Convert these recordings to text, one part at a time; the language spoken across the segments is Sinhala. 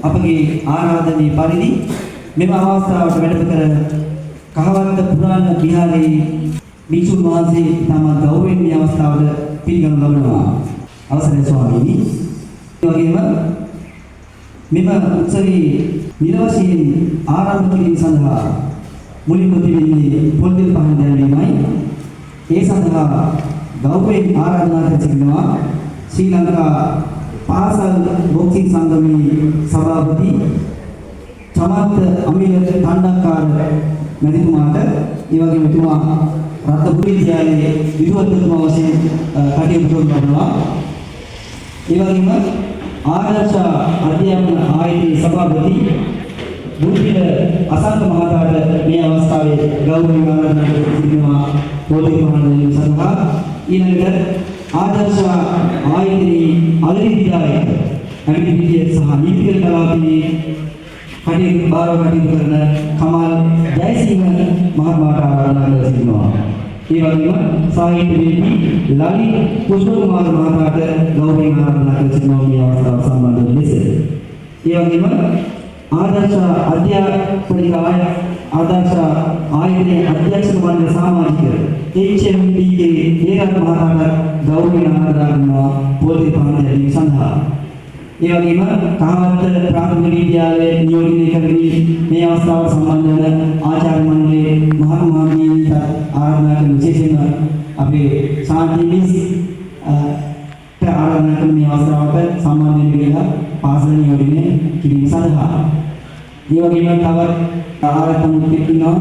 අපගේ ආරාධනයේ පරිදි මෙම අවස්ථාවට වැඩම කර කහවත්ත පුරාණ විහාරයේ භික්ෂුන් වහන්සේ තම ගෞරවයෙන් මේ අවස්ථාවට පිළිගනු ලබනවා. අවසරයි ස්වාමීනි. ඒ වගේම මෙම උත්සවයේ නිරවශයෙන් ආරම්භ කිරීම සඳහා මුලින්ම තිබෙන්නේ පොල්තෙල් පහන් දැල්වීමයි. ඒ සඳහා ගෞරවයෙන් ආරාධනා කර සිටිනවා ශ්‍රී ලංකා පාසල් බොක්සිං සංගමේ සභාපති චමත් අමිල තණ්ඩක්කාර මැතිතුමාට ඒ වගේම එතුමා රත්නපුර විද්‍යාලයේ විදුහල්පතිතුමා වශයෙන් කටයුතු කරනවා. ඒ වගේම ආදර්ශ අධ්‍යාපන ආයතනයේ සභාපති බුද්ධිල අසංක මහතාට මේ අවස්ථාවේ ගෞරවයෙන් ආරාධනා කර සිටිනවා පොතේ පහන් සඳහා. ඊළඟට ආදර්ශ ආයතනයේ අලි විද්‍යාලයේ අනිවිද්‍ය සහ නීතික කලාපයේ කටයුතු කරන කමල් ජයසිංහ මහත්මයාට ආරාධනා කර සිටිනවා. ඒ වගේම සාහිත්‍යවේදී ලලිත් පුෂ්පකුමාර මහතාට ගෞරවයෙන් ආරාධනා කර සිටිනවා මේ අවස්ථාව සම්බන්ධ ලෙස. ඒ වගේම ආදර්ශ අධ්‍යාපනික ආදර්ශ ආයතනයේ අධ්‍යක්ෂක මණ්ඩල සමාජික HMPK ඒරත් මහතාට ගෞරවයෙන් ආරාධනා කරනවා පොතේ පහන් දැරීම සඳහා. ඒ වගේම කහවත්ත ප්‍රාථමික විද්‍යාලයේ නියෝජනය කරමින් මේ අවස්ථාව සම්බන්ධ වන ආචාර්ය මණ්ඩලයේ මහත්මයාණන්ට ආරාධනා කරන විශේෂයෙන්ම අපේ ශාන්ති මිස් ආරාධනා කරන මේ අවස්ථාවට සම්බන්ධ වෙන්න කියලා පාසල නියෝජනය කිරීම සඳහා. ඒ වගේම තවත් ආරාධනා කරනවා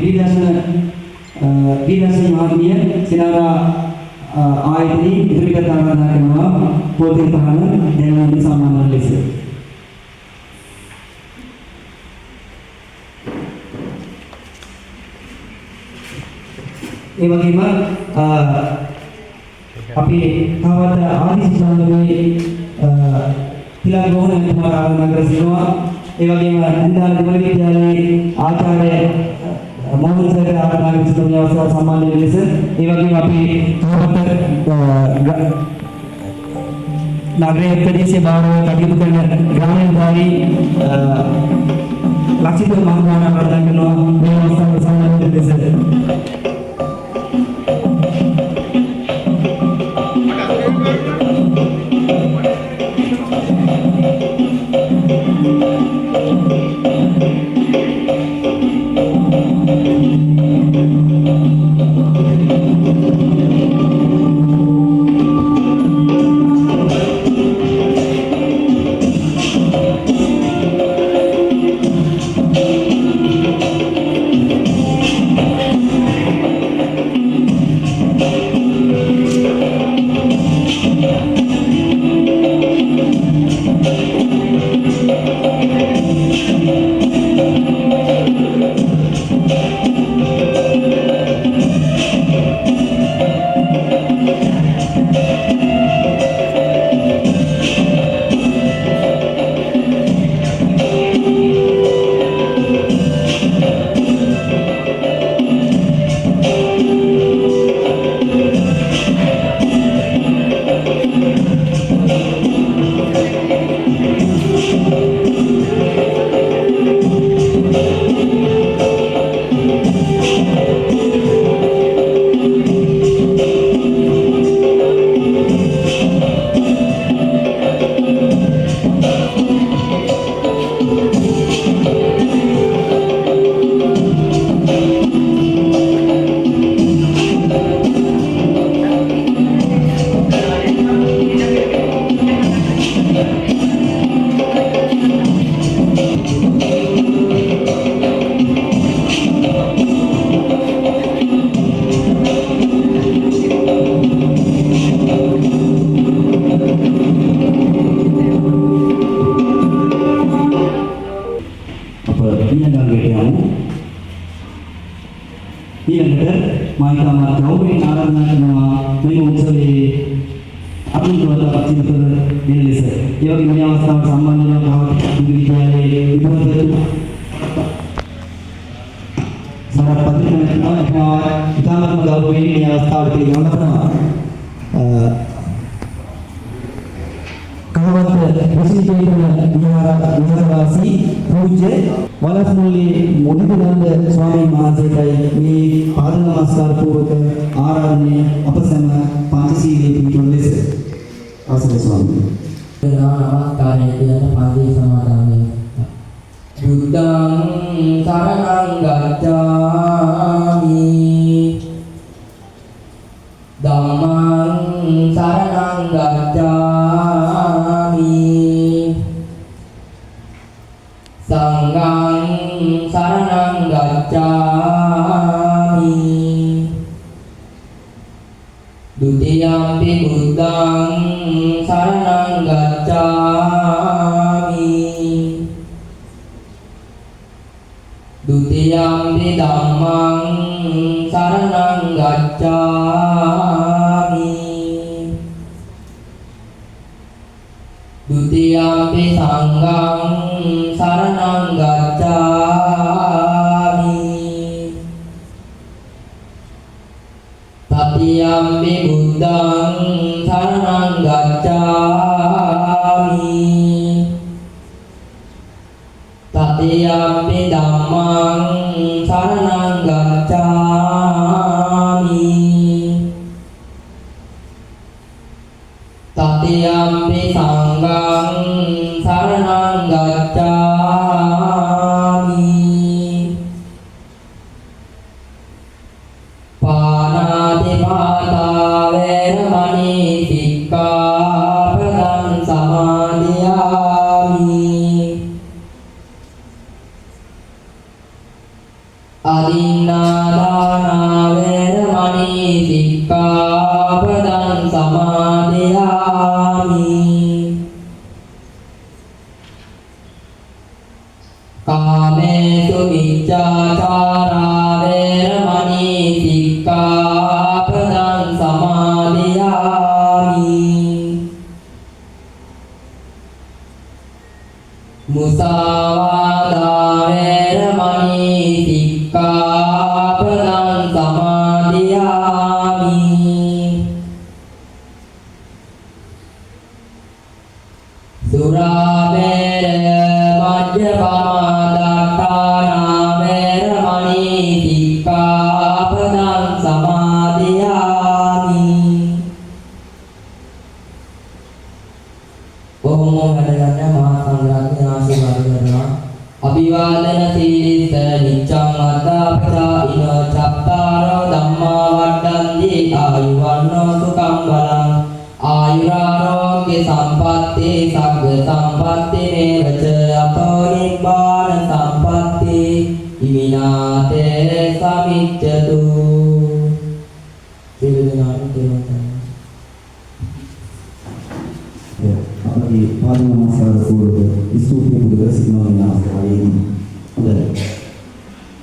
ඊදර්ශන මහත්මිය සෙනඟා ආයතනයේ ඉදිරියට ආරාධනා කරනවා පොතේ පහන දැනුම් සම්මාන ලෙස. ඒ වගේම අපි තවත් ආදි සංගමයේ තිලකෝණ එතුමා ආරාධනා කර සිටිනවා. ඒ වගේම අන්දාල දෙමළ විද්‍යාලයේ ආචාර්ය මොහොත් සර් ආරාධනා කර සිටින අවස්ථාව සම්මාන ලෙස. ඒ වගේම අපි නගරයේ ප්‍රදේශයේ බාරව කටයුතු කරන ග්‍රාමීණධාරී ලක්ෂිත මහත්මයාට ආරාධනා කරනවා මේ අවස්ථාව සම්මාන ලෙස. ඊළඟට මායිකාමා ගෞරවයෙන් ආරාධනා කරනවා මේ උත්සවයේ අභිනවත පත්තිතර දෙන ලෙස. ඒ වගේම මේ අවස්ථාවට සම්බන්ධ වන කවදාවත් විද්‍යාලයේ විද්‍යාර්ථීන් සමරපත්තිකමනවා ඉතාමත්ම ගෞරවයෙන් මේ අවස්ථාවට පිළිගන්නවා. කවදාවත් විහාරවාසී පූජ්‍ය වලස්මුල්ලේ මුදිතනන්ද ස්වාමීන් වහන්සේටයි මේ පාද නමස්කාර පූර්වක ආරාධනය අප සැම පංචශීලයේ පිටුන ලෙස අවසරයි ස්වාමීන් වහන්සේ. නමස්කාරය කියන පන්ති සමාදානය. බුද්ධං සරණං ගච්ඡාමි ධම්මං සරණං ගච්ඡාමි සංඝං සරණං ගච්ඡාමි ဒုတိယံ පි බුද්ධං සරණං ගච්ඡාමි ဒုတိယံ පි ධම්මං සරණං ගච්ඡාමි ဒုတိယံ පි සංඝං සරණං ගච්ඡාමි တတိယံ පි බුද්ධං සරණං ගච්ඡාමි တတိယံ පි ධම්මං සරණං ගච්ඡාමි တတိယံ පි සංඝං සරණං ගච්ඡාමි ပါဏာတိပါတာဝေရမဏိစိกขาပဒံသမာธิယာမိ အဒိနာဒါနာဝေရမဏိစိกขาပဒံသမာธิယာမိ ကာမေစုမိစ္ဆာචာရာဝေရမဏိစိกขาပဒံသမာธิယာမိ မုစာဝါဒာဝေရမဏိစိกขาပဒံသမာธิယာမိ สุราเมรมัจจปมาดัตตานาเวรมณีสิกขาปดังสมาธิยามิโอโมหะเดนะมหาสังฆราชนาสิวารินะอภิวาทนาสีลิสนิจจังอัตตาปะอิโนจัตตารโธัมมาวัฏฏันติอายุวันโนสุขังพลัง आयुरारोग्य संपत्ति सग्ग संपत्ति मेवच अतो निब्बान संपत्ति इमिनाते समिच्ඡतु අපගේ පාද නමස්කාර පූර්වක ස්තුතිය පුද සිනෝන අවස්ථාවේදී හොඳයි.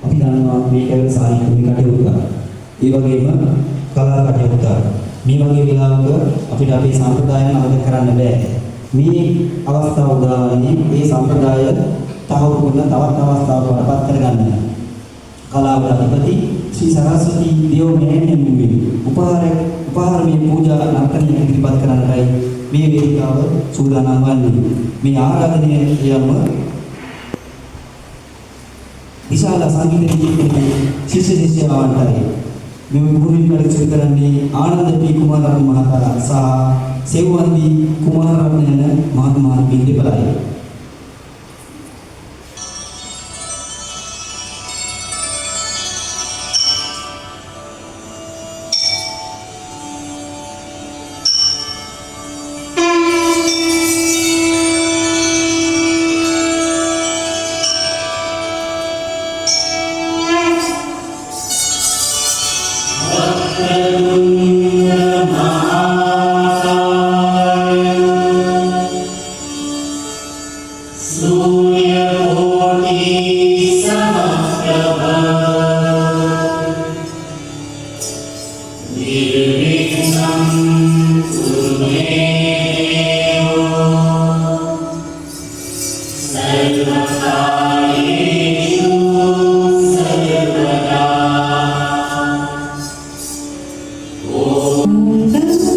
අපි දන්නවා මේ කැවල සාහිත්‍ය කටයුතු කරා. ඒ වගේම කලා කටයුතු කරා. මේ වගේ වෙලාවක අපිට අපේ සම්ප්‍රදායන අවබෝධ කරන්න බෑ. මේ අවස්ථාව උදා වන්නේ මේ සම්ප්‍රදාය තහවුරු කරන තවත් අවස්ථාවක් වඩපත් කරගන්න. කලාව අධිපති ශ්‍රී සරස්වති දේව මෙහෙණියන්ගේ උපහාරමේ පූජා ලංකනිය ඉදිරිපත් කරන්නයි මේ වේදිකාව සූදානම් වන්නේ. මේ ආරාධනය යම විශාල සංගීත නිර්මාණයේ ශිෂ්‍ය ශිෂ්‍යාවන්ටයි මෙම මුහුණින් කටයුතු කරන්නේ ආනන්ද පී කුමාරරත්න මහතා සහ සෙව්වන්දි කුමාරරත්න යන මහත්මයාණන් දෙපළයි.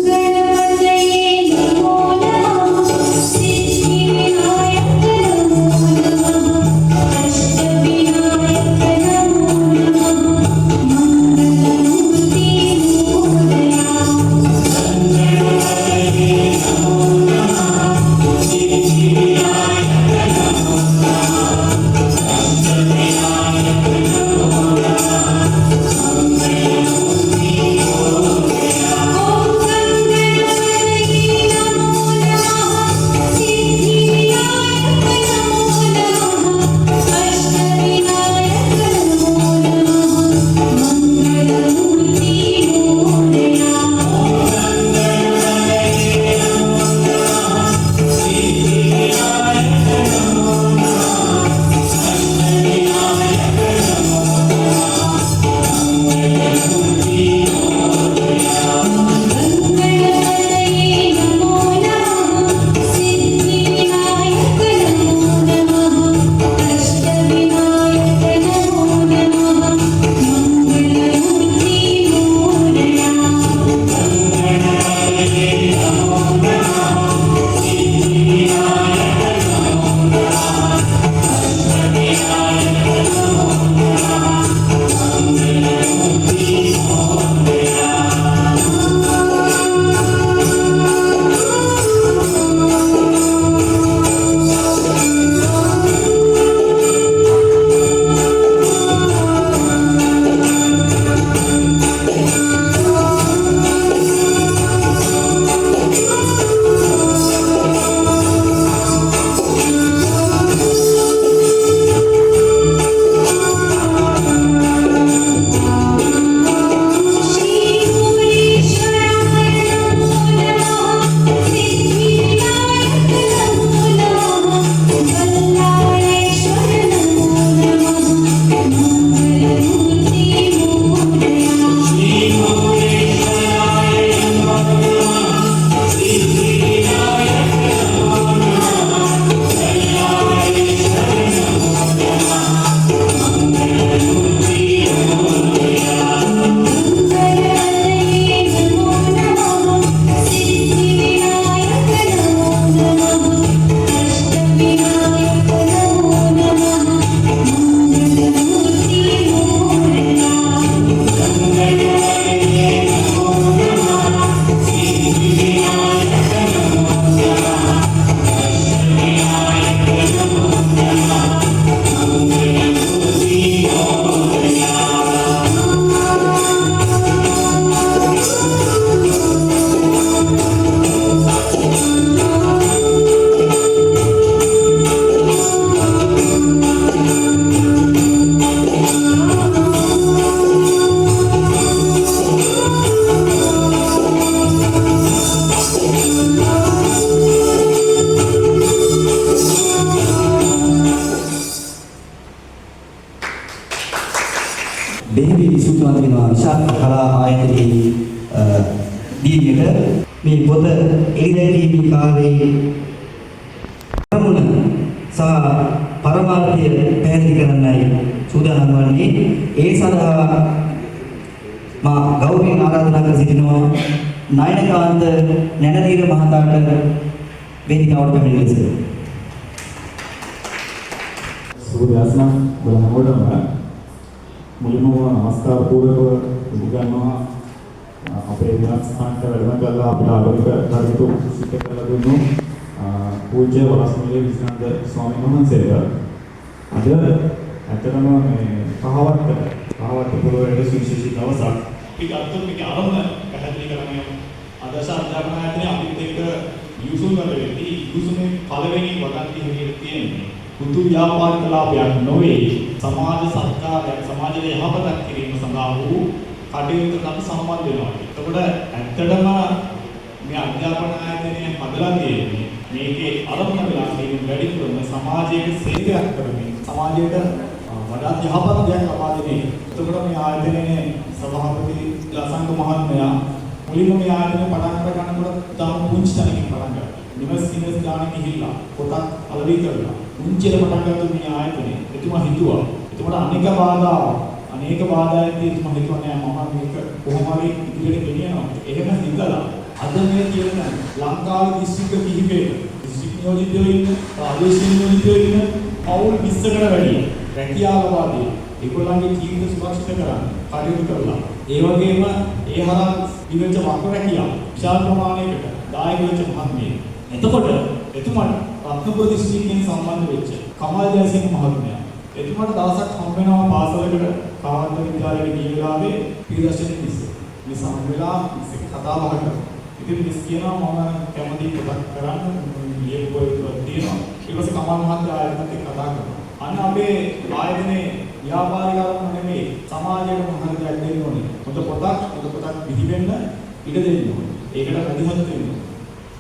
Gangganapataye namo namah siddhi විශාල කලා ආයතනයේ දීර්ඝ මේ පොත එළිදැකීමේ කාර්යයේ ප්‍රමුණ සහ පරමාර්ථය පැහැදිලි කරන්නයි සූදානම් වන්නේ. ඒ සඳහා මා ගෞරවයෙන් ආරාධනා කර සිටිනවා නයනකාන්ත නැනදීර මහතාට වේදිකාවට පැමිණෙන ලෙස. සූර්යාසන බලනකොටම මුලින්ම නමස්කාර පූර්වක උගන්වනවා අපේ විනාශකාන්ත වැඩම කළා අපේ ආගමික කටයුතු සිද්ධ කරලා දුන්නු පූජ්‍ය වරස්මිලේ විශ්වනාථ ස්වාමීන් වහන්සේට අද ඇත්තටම මේ පහවත්ත පොළොවේ සුවිශේෂී දවසක්. ඒක අත්‍යවශ්‍ය මේක ආරම්භ පැහැදිලි කරන්නේ අදස අධ්‍යාපන ආයතනයේ අපිත් එක්ක යුසුම් වලදී යුසුමේ පළවෙනි වගන්ති හැටියට තියෙන්නේ පුතු ව්‍යාපාර කලාපයක් නොවේ සමාජ සත්කාරයක් සමාජයේ යහපතක් කිරීම සඳහා වූ කටයුතු අපි සම්බන්ධ වෙනවා. එතකොට ඇත්තටම මේ අධ්‍යාපන ආයතනයේ හදලා තියෙන්නේ මේකේ අරමුණ වෙලා තියෙන වැඩිපුරම සමාජයේ සේවයක් කරමින් සමාජයට වඩාත් යහපත් දෙයක් ලබා දෙන්නේ. එතකොට මේ ආයතනයේ සභාපති ලසංග මහත්මයා මුලින්ම මේ ආයතනය පටන් ගන්නකොට තාම පුංචි තැනකින් පටන් ගත්තා. නිවස් ගාන ගිහිල්ලා පොතක් අලවි කරලා පුංචියට පටන් ගත්ත මේ ආයතනය එතුමා හිතුවා. එතකොට අනේක බාධායන්දී එතුමා හිතුවා නෑ මම මේක කොහොම හරි ඉදිරියට ගෙනියනවා. එහෙම හිතලා අද මේ කියන ලංකාවේ දිස්ත්‍රික්ක කිහිපයක දිස්ත්‍රික් නියෝජිතයෝ ඉන්න ප්‍රාදේශීය නියෝජිතයෝ ඉන්න පවුල් 20කට වැඩි රැකියාව ලබා දෙන්න. ඒගොල්ලන්ගේ ජීවිත සුරක්ෂිත කරන්න කටයුතු කරලා ඒ වගේම ඒ හරහා ඉවෙච්ච වක්‍ර රැකියාව විශාල ප්‍රමාණයකට දායක වෙච්ච මහත්මිය. එතකොට එතුමාට රත්නපුර දිස්ත්‍රික්කයෙන් සම්බන්ධ වෙච්ච කමල් ජයසිංහ මහත්මයා එතුමාට දවසක් හම් වෙනවා පාසලකට කාන්ත විද්‍යාලයට ගිය වෙලාවේ ප්‍රදර්ශනයේ මිස් හම් වෙලා කතා බහ කරා. ඉතින් මිස් කියනවා මම කැමති පොතක් කරන්න ලියපු පොතක් තියෙනවා. ඊට පස්සේ කමල් මහත්තයා ආයෙත් කතා කරනවා. අන්න අපේ ආයතනයේ ව්‍යාපාරිකවම නෙමෙයි සමාජයට මොනවද දෙන්න ඕනේ. පොතක් පිළිවෙන්න ඉඩ දෙන්න ඕනේ. ඒකට ප්‍රතිහත වෙන්න ඕනේ.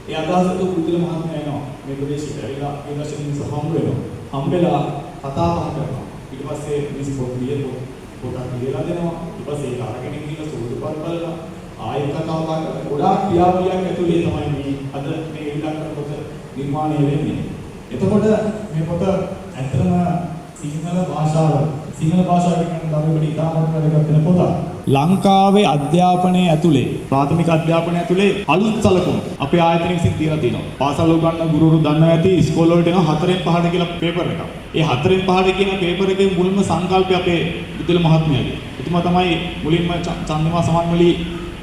ඒ අදහසට පුදුල මහත්මයා එනවා. මේ ප්‍රදේශයට ඇවිල්ලා ඒ දර්ශනින් හම්බ වෙනවා. හම්බෙලා කතා බහ කරනවා. ඊට පස්සේ මිස් පොතක් ලියලා දෙනවා. ඊට පස්සේ ඒක අරගෙන ගිහින් සුදුපත් බලලා ආයෙත් කතා බහ කරලා ගොඩාක් ක්‍රියාවලියක් ඇතුලේ තමයි මේ අද මේ ඉලක්ක පොත නිර්මාණය වෙන්නේ. එතකොට මේ පොත ඇත්තම සිංහල භාෂාවෙන් කියන දරුවෙකුට ඉතාමත් වැදගත් වෙන පොතක්. ලංකාවේ අධ්‍යාපනයේ ඇතුලේ ප්‍රාථමික අධ්‍යාපනයේ ඇතුලේ අලුත් සලකුණු අපේ ආයතනය විසින් තියලා තියෙනවා. පාසල් උගන්වන ගුරුවරු දන්නවා ඇති ඉස්කෝල වලට එනවා 4න් 5ට කියලා පේපර් එකක්. ඒ 4න් 5ට කියන පේපර් එකේ මුල්ම සංකල්පය අපේ විදුල මහත්මයාගේ. එතුමා තමයි මුලින්ම චන්දිමා සමන්වලි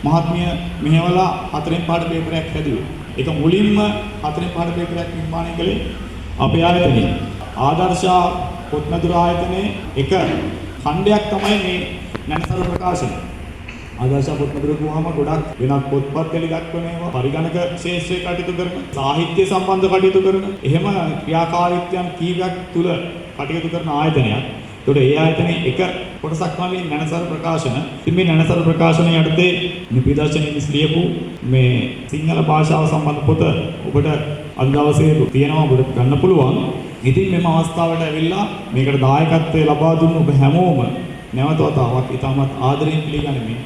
මහත්මිය මෙහෙवला 4න් 5ට පේපර් එකක් හැදුවේ. ඒක මුලින්ම 4න් 5ට පේපර් එකක් නිර්මාණය කළේ අපේ ආයතනයේ. ආදර්ශා පොත්මැදුර ආයතනයේ එක ඛණ්ඩයක් තමයි මේ නැනසර ප්‍රකාශන. ආදර්ශා පොත්මැදුර ගුවහම ගොඩක් වෙනත් පොත්පත් එලි දක්වන ඒවා පරිගණක ශාස්ත්‍රයේ කටයුතු කරන සාහිත්‍ය සම්බන්ධ කටයුතු කරන එහෙම ක්‍රියාකාරීත්වයන් කීපයක් තුල කටයුතු කරන ආයතනයක්. ඒකට ඒ ආයතනයේ එක කොටසක් තමයි නැනසර ප්‍රකාශන. ඉතින් මේ නැනසර ප්‍රකාශන යටතේ නිපදර්ශනයේ ලියපු මේ සිංහල භාෂාව සම්බන්ධ පොත ඔබට අද දවසේ තියෙනවා ඔබට ගන්න පුළුවන්. ඉතින් මෙම අවස්ථාවට ඇවිල්ලා මේකට දායකත්වය ලබා දුන්නු ඔබ හැමෝම නැවත වතාවක් ඉතාමත් ආදරයෙන් පිළිගනිමින්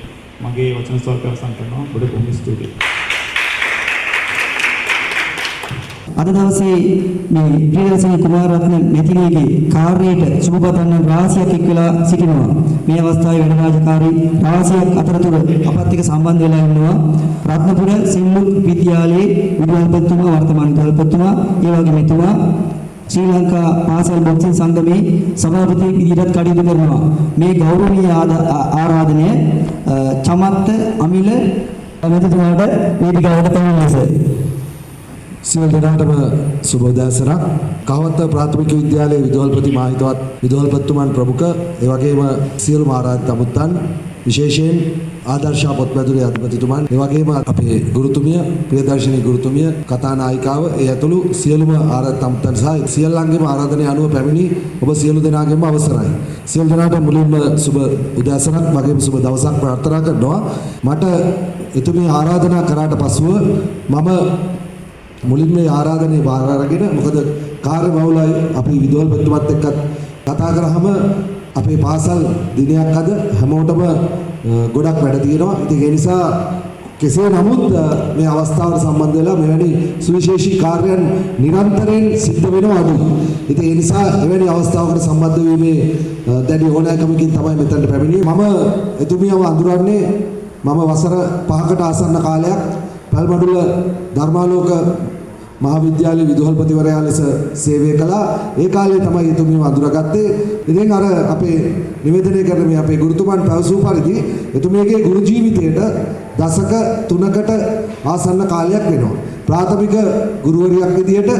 මගේ වචන ස්වල්ප අවසන් කරනවා. ඔබට බොහොම ස්තුතියි. අද දවසේ මේ ප්‍රියදර්ශනී කුමාරරත්න මෙතිණියගේ කාර්යයට සුබපතන්න රාශියක් එක්වලා සිටිනවා. මේ අවස්ථාවේ වැඩ රාජකාරී රාශියක් අතරතුර අපත් එක්ක සම්බන්ධ වෙලා ඉන්නවා. රත්නපුර සිම්මුත් විද්‍යාලයේ විද්‍යාපතිතුමා වර්තමාන විද්‍යාපතිතුමා ඒ වගේම එතුමා ශ්‍රී ලංකා පාසල් බොක්සිං සංගමේ සභාපති විදිහට කටයුතු කරනවා. මේ ගෞරවනීය ආරාධනය චමත්ත අමිල මැතිතුමාට වේදිකාවට පැමිණෙනවා සර්. සියලු දෙනාටම සුබ උදෑසනක්. කවත්ත ප්‍රාථමික විද්‍යාලයේ විදුහල්පති මහිතවත් විදුහල්පතිතුමන් ප්‍රමුඛ ඒ වගේම සියලුම ආරාධිත අමුත්තන් විශේෂයෙන් ආදර්ශා පොත්මැදුරේ අධිපතිතුමන් ඒ වගේම අපේ ගුරුතුමිය ප්‍රියදර්ශනී ගුරුතුමිය කතානායිකාව ඒ ඇතුළු සියලුම ආරාධිත අමුත්තන් සහ සියල්ලන්ගේම ආරාධනය අනුව පැමිණි ඔබ සියලු දෙනාගේම අවසරයි. සියලු දෙනාට මුලින්ම සුබ උදෑසනක් වගේම සුබ දවසක් ප්‍රාර්ථනා කරනවා. මට එතුමිය ආරාධනා කරාට පසුව මම මුලින්ම ආරාධනය බාර අරගෙන මොකද කාර්ය බහුලයි අපි විදුහල්පතිතුමත් එක්ක කතා කරාම අපේ පාසල් දිනයක් අද හැමෝටම ගොඩක් වැඩ තියෙනවා. ඉතින් ඒ නිසා කෙසේ නමුත් මේ අවස්ථාවට සම්බන්ධ වෙලා මෙවැනි සුවිශේෂී කාර්යයන් නිරන්තරයෙන් සිද්ධ වෙනවා අඩුයි. ඉතින් ඒ නිසා එවැනි අවස්ථාවකට සම්බන්ධ වීමේ දැඩි ඕනෑකමකින් තමයි මෙතනට පැමිණියේ. මම එතුමියව අඳුරන්නේ මම වසර 5කට ආසන්න කාලයක් පැල්මඩුල ධර්මාලෝක මහාවිද්‍යාලයේ විදුහල්පතිවරයා ලෙස සේවය කළා. ඒ කාලේ තමයි එතුමියව අඳුරගත්තේ. ඉතින් අර අපේ නිවේදනය කරන මේ අපේ ගුරුතුමන් පැවසූ පරිදි එතුමියගේ ගුරු ජීවිතයට දශක 3කට ආසන්න කාලයක් වෙනවා. ප්‍රාථමික ගුරුවරියක් විදියට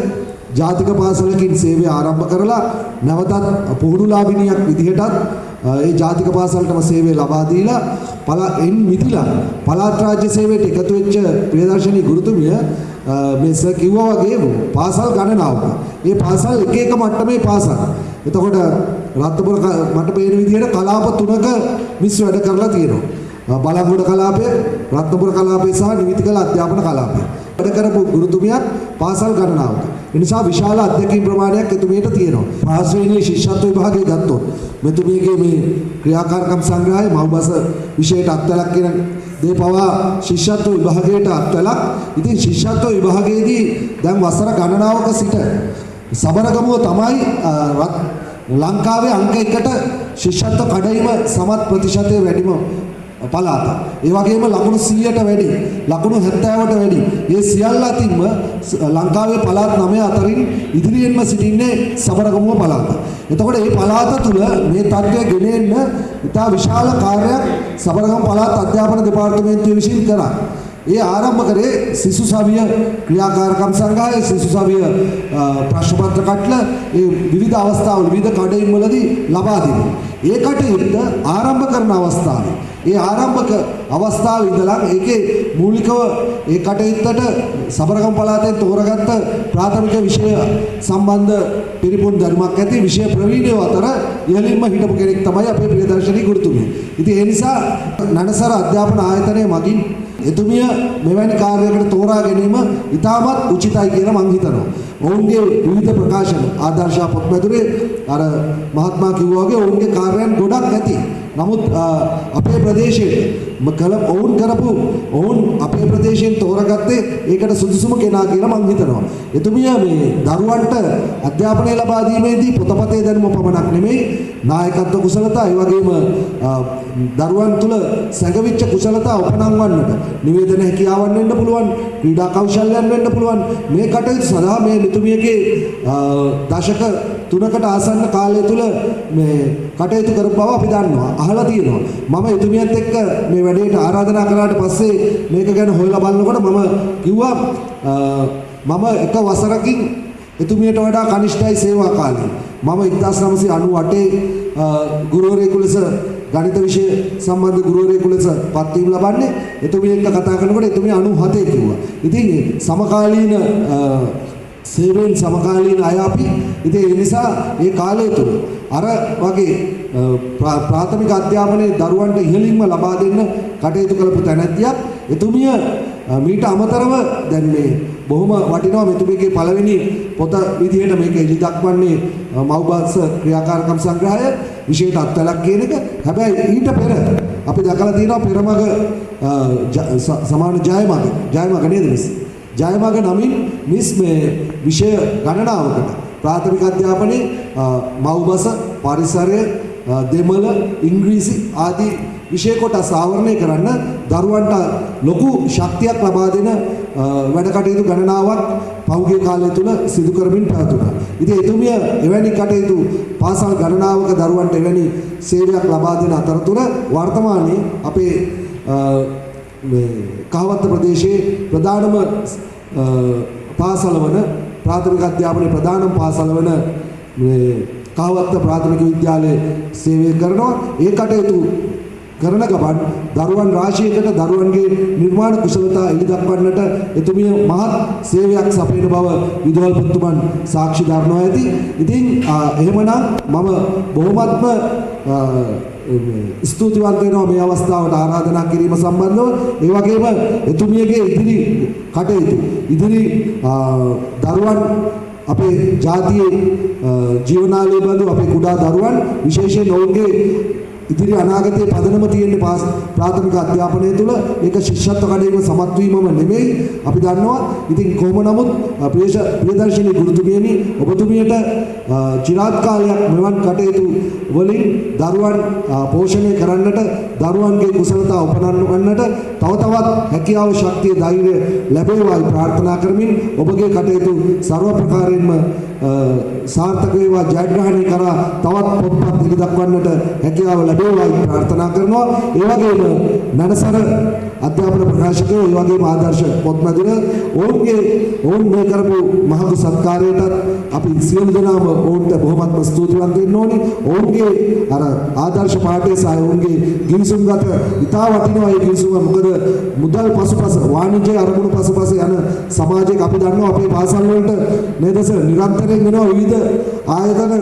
ජාතික පාසලකින් සේවය ආරම්භ කරලා නැවතත් පුහුණුලාභිනියක් විදියටත් ඒ ජාතික පාසලටම සේවය ලබා දීලා එන් මිදිලා පළාත් රාජ්‍ය සේවයට එකතු වෙච්ච ප්‍රියදර්ශනී ගුරුතුමිය මේ සර් කිව්වා වගේ පාසල් ගණනාවක. මේ පාසල් එක එක මට්ටමේ පාසල්. එතකොට රත්නපුර මට පේන විදිහට කලාප 3ක මිස් වැඩ කරලා තියෙනවා. බලංගොඩ කලාපය, රත්නපුර කලාපය සහ නිවිතිකල අධ්‍යාපන කලාපය. වැඩ කරපු ගුරුතුමියක් පාසල් ගණනාවක. ඒ නිසා විශාල අධ්‍යක්ෂ ප්‍රමාණයක් එතුමියට තියෙනවා. පාසලේ ශිෂ්‍යත්ව විභාගය ගත්තොත් මෙතුමියගේ මේ ක්‍රියාකාරකම් සංග්‍රහය මව්බස විෂයට අත්වලක් කියන දේ පවා ශිෂ්‍යත්ව විභාගයට අත්වලක්. ඉතින් ශිෂ්‍යත්ව විභාගයේදී දැන් වසර ගණනාවක සිට සබරගමුව තමයි ලංකාවේ අංක 1ට ශිෂ්‍යත්ව කඩයිම සමත් ප්‍රතිශතය වැඩිම පළාත. ඒ වගේම ලකුණු 100ට වැඩි, ලකුණු 70ට වැඩි. මේ සියල්ල අතින්ම ලංකාවේ පළාත් 9 අතරින් ඉදිරියෙන්ම සිටින්නේ සබරගමුව පළාත. එතකොට මේ පළාත තුල මේ තත්ත්වය ගෙන එන්න ඉතා විශාල කාර්යයක් සබරගමු පළාත් අධ්‍යාපන දෙපාර්තමේන්තුව විසින් කරා. ඒ ආරම්භ කරේ සිසු සවිය ක්‍රියාකාරකම් සංග්‍රහය, සිසු සවිය ප්‍රශ්න පත්‍ර කටල ඒ විවිධ අවස්ථාවල විවිධ කඩයින් වලදී ලබා දෙනවා. ඒ කටයුත්ත ආරම්භ කරන අවස්ථාවේ ඒ ආරම්භක අවස්ථාවේ ඉඳලා ඒකේ මූලිකව ඒ කටයුත්තට සබරගමු පළාතෙන් තෝරාගත්ත ප්‍රාථමික විෂය සම්බන්ධ පිරිපුන් ධර්මයක් ඇති විෂය ප්‍රවීණයෝ අතර ඉහළින්ම හිටපු කෙනෙක් තමයි අපේ ප්‍රියදර්ශනී ගුරුතුමිය. ඉතින් ඒ නිසා නනසර අධ්‍යාපන ආයතනය මගින් එතුමිය මෙවැනි කාර්යයකට තෝරා ගැනීම ඉතාමත් උචිතයි කියලා මම හිතනවා. ඔවුන්ගේ විවිධ ප්‍රකාශන ආදර්ශ පොත්මැදුරේ අර මහත්මයා කිව්වා වගේ ඔවුන්ගේ කාර්යයන් ගොඩක් ඇති. නමුත් අපේ ප්‍රදේශයේ ඔවුන් අපේ ප්‍රදේශයෙන් තෝරාගත්තේ ඒකට සුදුසුම කෙනා කියලා මම හිතනවා. එතුමිය මේ දරුවන්ට අධ්‍යාපනය ලබා දීමේදී පොතපතේ දැනුම පමණක් නෙමෙයි නායකත්ව කුසලතා ඒ වගේම දරුවන් තුල සැඟවිච්ච කුසලතා උපනංවන්නට නිවේදන හැකියාවන් වෙන්න පුළුවන්, ක්‍රීඩා කෞශල්‍යයන් වෙන්න පුළුවන්. මේ කටයුතු සඳහා මේ මෙතුමියගේ දශක 3කට ආසන්න කාලය තුල මේ කටයුතු කරපු බව අපි දන්නවා, අහලා තියෙනවා. මම එතුමියත් එක්ක මේ වැඩේට ආරාධනා කළාට පස්සේ මේක ගැන හොයලා බලනකොට මම කිව්වා මම එක වසරකින් එතුමියට වඩා කනිෂ්ඨයි සේවා කාලය. මම 1998 ගුරුවරයෙකු ලෙස ගණිත විෂය සම්බන්ධ ගුරුවරයෙකු ලෙස පත්වීම ලබන්නේ. එතුමිය එක්ක කතා කරනකොට එතුමිය 97 කිව්වා. ඉතින් සමකාලීන සේවයෙන් සමකාලීන අය අපි. ඉතින් ඒ නිසා ඒ කාලය තුල අර වගේ ප්‍රාථමික අධ්‍යාපනයේ දරුවන්ට ඉහළින්ම ලබා දෙන්න කටයුතු කරපු තැනැත්තියක්. එතුමිය මීට අමතරව දැන් මේ බොහොම වටිනවා මෙතුමියගේ පළවෙනි පොත විදිහට මේක එළි දක්වන්නේ මව්බස් ක්‍රියාකාරකම් සංග්‍රහය විශේෂ අත්වලක් කියන එක. හැබැයි ඊට පෙර අපි දැකලා තියෙනවා පෙරමග සමාන ජයමග නේද මිස්? ජයමග නමින් මිස් මේ විෂය ගණනාවකට ප්‍රාථමික අධ්‍යාපනයේ මව්බස, පරිසරය, දෙමළ, ඉංග්‍රීසි ආදී විෂය කොටස් ආවරණය කරන්න දරුවන්ට ලොකු ශක්තියක් ලබා දෙන වැඩ කටයුතු ගණනාවක් පහුගිය කාලය තුල සිදු කරමින් පැවතුණා. ඉතින් එතුමිය එවැනි කටයුතු පාසල් ගණනාවක දරුවන්ට එවැනි සේවයක් ලබා දෙන අතරතුර වර්තමානයේ අපේ මේ කහවත්ත ප්‍රදේශයේ ප්‍රධානම පාසල වන ප්‍රාථමික අධ්‍යාපනයේ ප්‍රධානම පාසල වන මේ කහවත්ත ප්‍රාථමික විද්‍යාලයේ සේවය කරනවා. ඒ කටයුතු කරන ගමන් දරුවන් රාශියකට දරුවන්ගේ නිර්මාණ කුසලතා එළි දක්වන්නට එතුමිය මහත් සේවයක් සපයන බව විදුහල්පතිතුමන් සාක්ෂි දරනවා ඇති. ඉතින් එහෙමනම් මම බොහොමත්ම ස්තුතිවන්ත වෙනවා මේ අවස්ථාවට ආරාධනා කිරීම සම්බන්ධව. ඒ වගේම එතුමියගේ ඉදිරි කටයුතු ඉදිරි දරුවන් අපේ ජාතියේ ජීවනාලය බඳු අපේ කුඩා දරුවන් විශේෂයෙන් ඔවුන්ගේ ඉදිරි අනාගතයේ පදනම තියෙන්නේ ප්‍රාථමික අධ්‍යාපනය තුළ ඒක ශිෂ්‍යත්ව කඩේම සමත් වීමම නෙමෙයි අපි දන්නවා. ඉතින් කොහොම නමුත් ප්‍රියදර්ශිනී ගුරුතුමියනි ඔබතුමියට চিරාත් කාලයක් මෙවන් කටයුතු වලින් දරුවන් පෝෂණය කරන්නට දරුවන්ගේ කුසලතා උපනන්නවන්නට තව තවත් හැකියාව ශක්තිය ධෛර්යය ලැබේවායි ප්‍රාර්ථනා කරමින් ඔබගේ කටයුතු ਸਰව ප්‍රකාරයෙන්ම සාර්ථක වේවා ජයග්‍රහණය කරා තවත් පොත්පත් ඉදි දක්වන්නට හැකියාව ලැබේවායි ප්‍රාර්ථනා කරනවා. ඒ වගේම නනසර අධ්‍යාපන ප්‍රකාශකයෝ ඒ වගේම ආදර්ශ පොත් මැදින ඔවුන් මේ කරපු මහඟු සත්කාරයටත් අපි සියලු දෙනාම ඔවුන්ට බොහොමත්ම ස්තුතිවන්ත වෙන්න ඕනේ. ඔවුන්ගේ අර ආදර්ශ පාඨය සහ ඔවුන්ගේ ගිවිසුම්ගත ඉතා වටිනවා. ඒ ගිවිසුම මොකද මුදල් පසුපස වාණිජ්‍ය අරමුණු පසුපස යන සමාජයක අපි දන්නවා අපේ පාසල් වලට නේද සර් නිරන්තරයෙන් වෙනවා විවිධ ආයතන